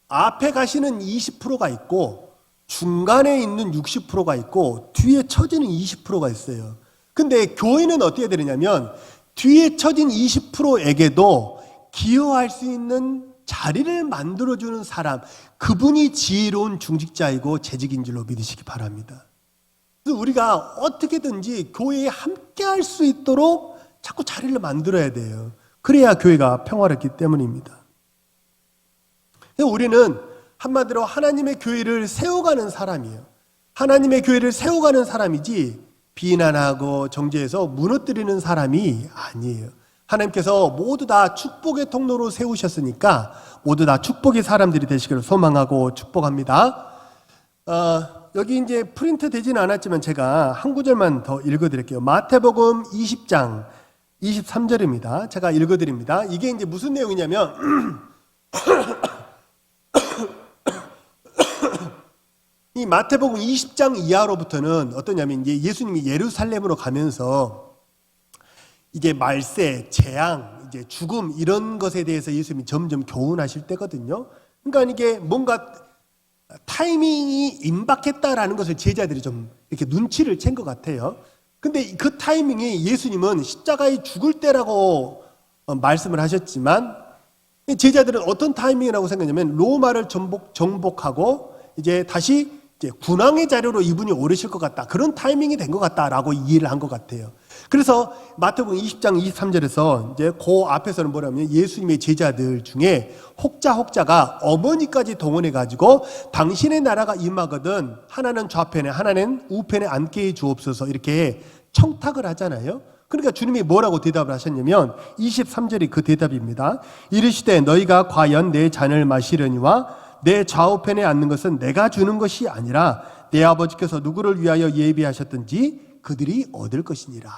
앞에 가시는 20%가 있고 중간에 있는 60%가 있고 뒤에 처지는 20%가 있어요. 근데 교회는 어떻게 되느냐면 뒤에 처진 20%에게도 기여할 수 있는 자리를 만들어주는 사람, 그분이 지혜로운 중직자이고 재직인 줄로 믿으시기 바랍니다. 그래서 우리가 어떻게든지 교회에 함께할 수 있도록 자꾸 자리를 만들어야 돼요. 그래야 교회가 평화롭기 때문입니다. 우리는 한마디로 하나님의 교회를 세워가는 사람이에요. 하나님의 교회를 세워가는 사람이지 비난하고 정죄해서 무너뜨리는 사람이 아니에요. 하나님께서 모두 다 축복의 통로로 세우셨으니까 모두 다 축복의 사람들이 되시기를 소망하고 축복합니다. 여기 이제 프린트 되지는 않았지만 제가 한 구절만 더 읽어드릴게요. 마태복음 20장 23절입니다. 제가 읽어드립니다. 이게 이제 무슨 내용이냐면 이 마태복음 20장 이하로부터는 어떠냐면 이제 예수님이 예루살렘으로 가면서 이제 말세, 재앙, 이제 죽음 이런 것에 대해서 예수님이 점점 교훈하실 때거든요. 그러니까 이게 뭔가 타이밍이 임박했다라는 것을 제자들이 좀 이렇게 눈치를 챈 것 같아요. 근데 그 타이밍이 예수님은 십자가에 죽을 때라고 말씀을 하셨지만 제자들은 어떤 타이밍이라고 생각하냐면 로마를 정복하고 이제 다시 이제 군왕의 자료로 이분이 오르실 것 같다. 그런 타이밍이 된 것 같다라고 이해를 한 것 같아요. 그래서 마태복음 20장 23절에서 이제 그 앞에서는 뭐냐면 예수님의 제자들 중에 혹자가 어머니까지 동원해 가지고 당신의 나라가 임하거든 하나는 좌편에 하나는 우편에 앉게 해 주옵소서 이렇게 청탁을 하잖아요. 그러니까 주님이 뭐라고 대답을 하셨냐면 23절이 그 대답입니다. 이르시되 너희가 과연 내 잔을 마시려니와 내 좌우편에 앉는 것은 내가 주는 것이 아니라 내 아버지께서 누구를 위하여 예비하셨든지 그들이 얻을 것이니라.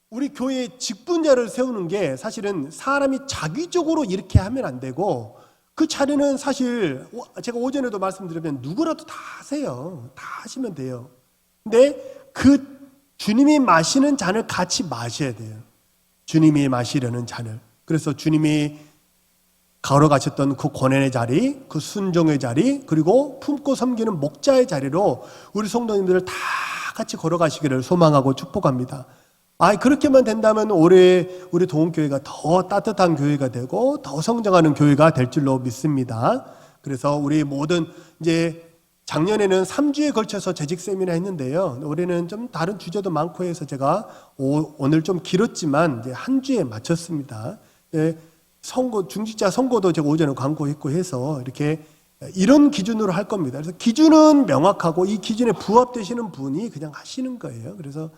우리 교회에 직분자를 세우는 게 사실은 사람이 자기적으로 이렇게 하면 안 되고 그 자리는 사실 제가 오전에도 말씀드렸면 누구라도 다 하세요. 다 하시면 돼요. 근데 그 주님이 마시는 잔을 같이 마셔야 돼요. 주님이 마시려는 잔을. 그래서 주님이 걸어가셨던 그 권한의 자리, 그 순종의 자리, 그리고 품고 섬기는 목자의 자리로 우리 성도님들을 다 같이 걸어가시기를 소망하고 축복합니다. 그렇게만 된다면 올해 우리 동원교회가 더 따뜻한 교회가 되고 더 성장하는 교회가 될 줄로 믿습니다. 그래서 우리 모든 이제 작년에는 3주에 걸쳐서 재직 세미나 했는데요. 올해는 좀 다른 주제도 많고 해서 제가 오늘 좀 길었지만 이제 한 주에 마쳤습니다. 중직자 선거도 제가 오전에 광고했고 해서 이렇게 이런 기준으로 할 겁니다. 그래서 기준은 명확하고 이 기준에 부합되시는 분이 그냥 하시는 거예요. 그래서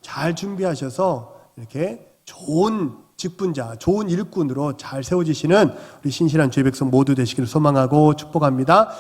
잘 준비하셔서 이렇게 좋은 직분자, 좋은 일꾼으로 잘 세워지시는 우리 신실한 주의 백성 모두 되시기를 소망하고 축복합니다.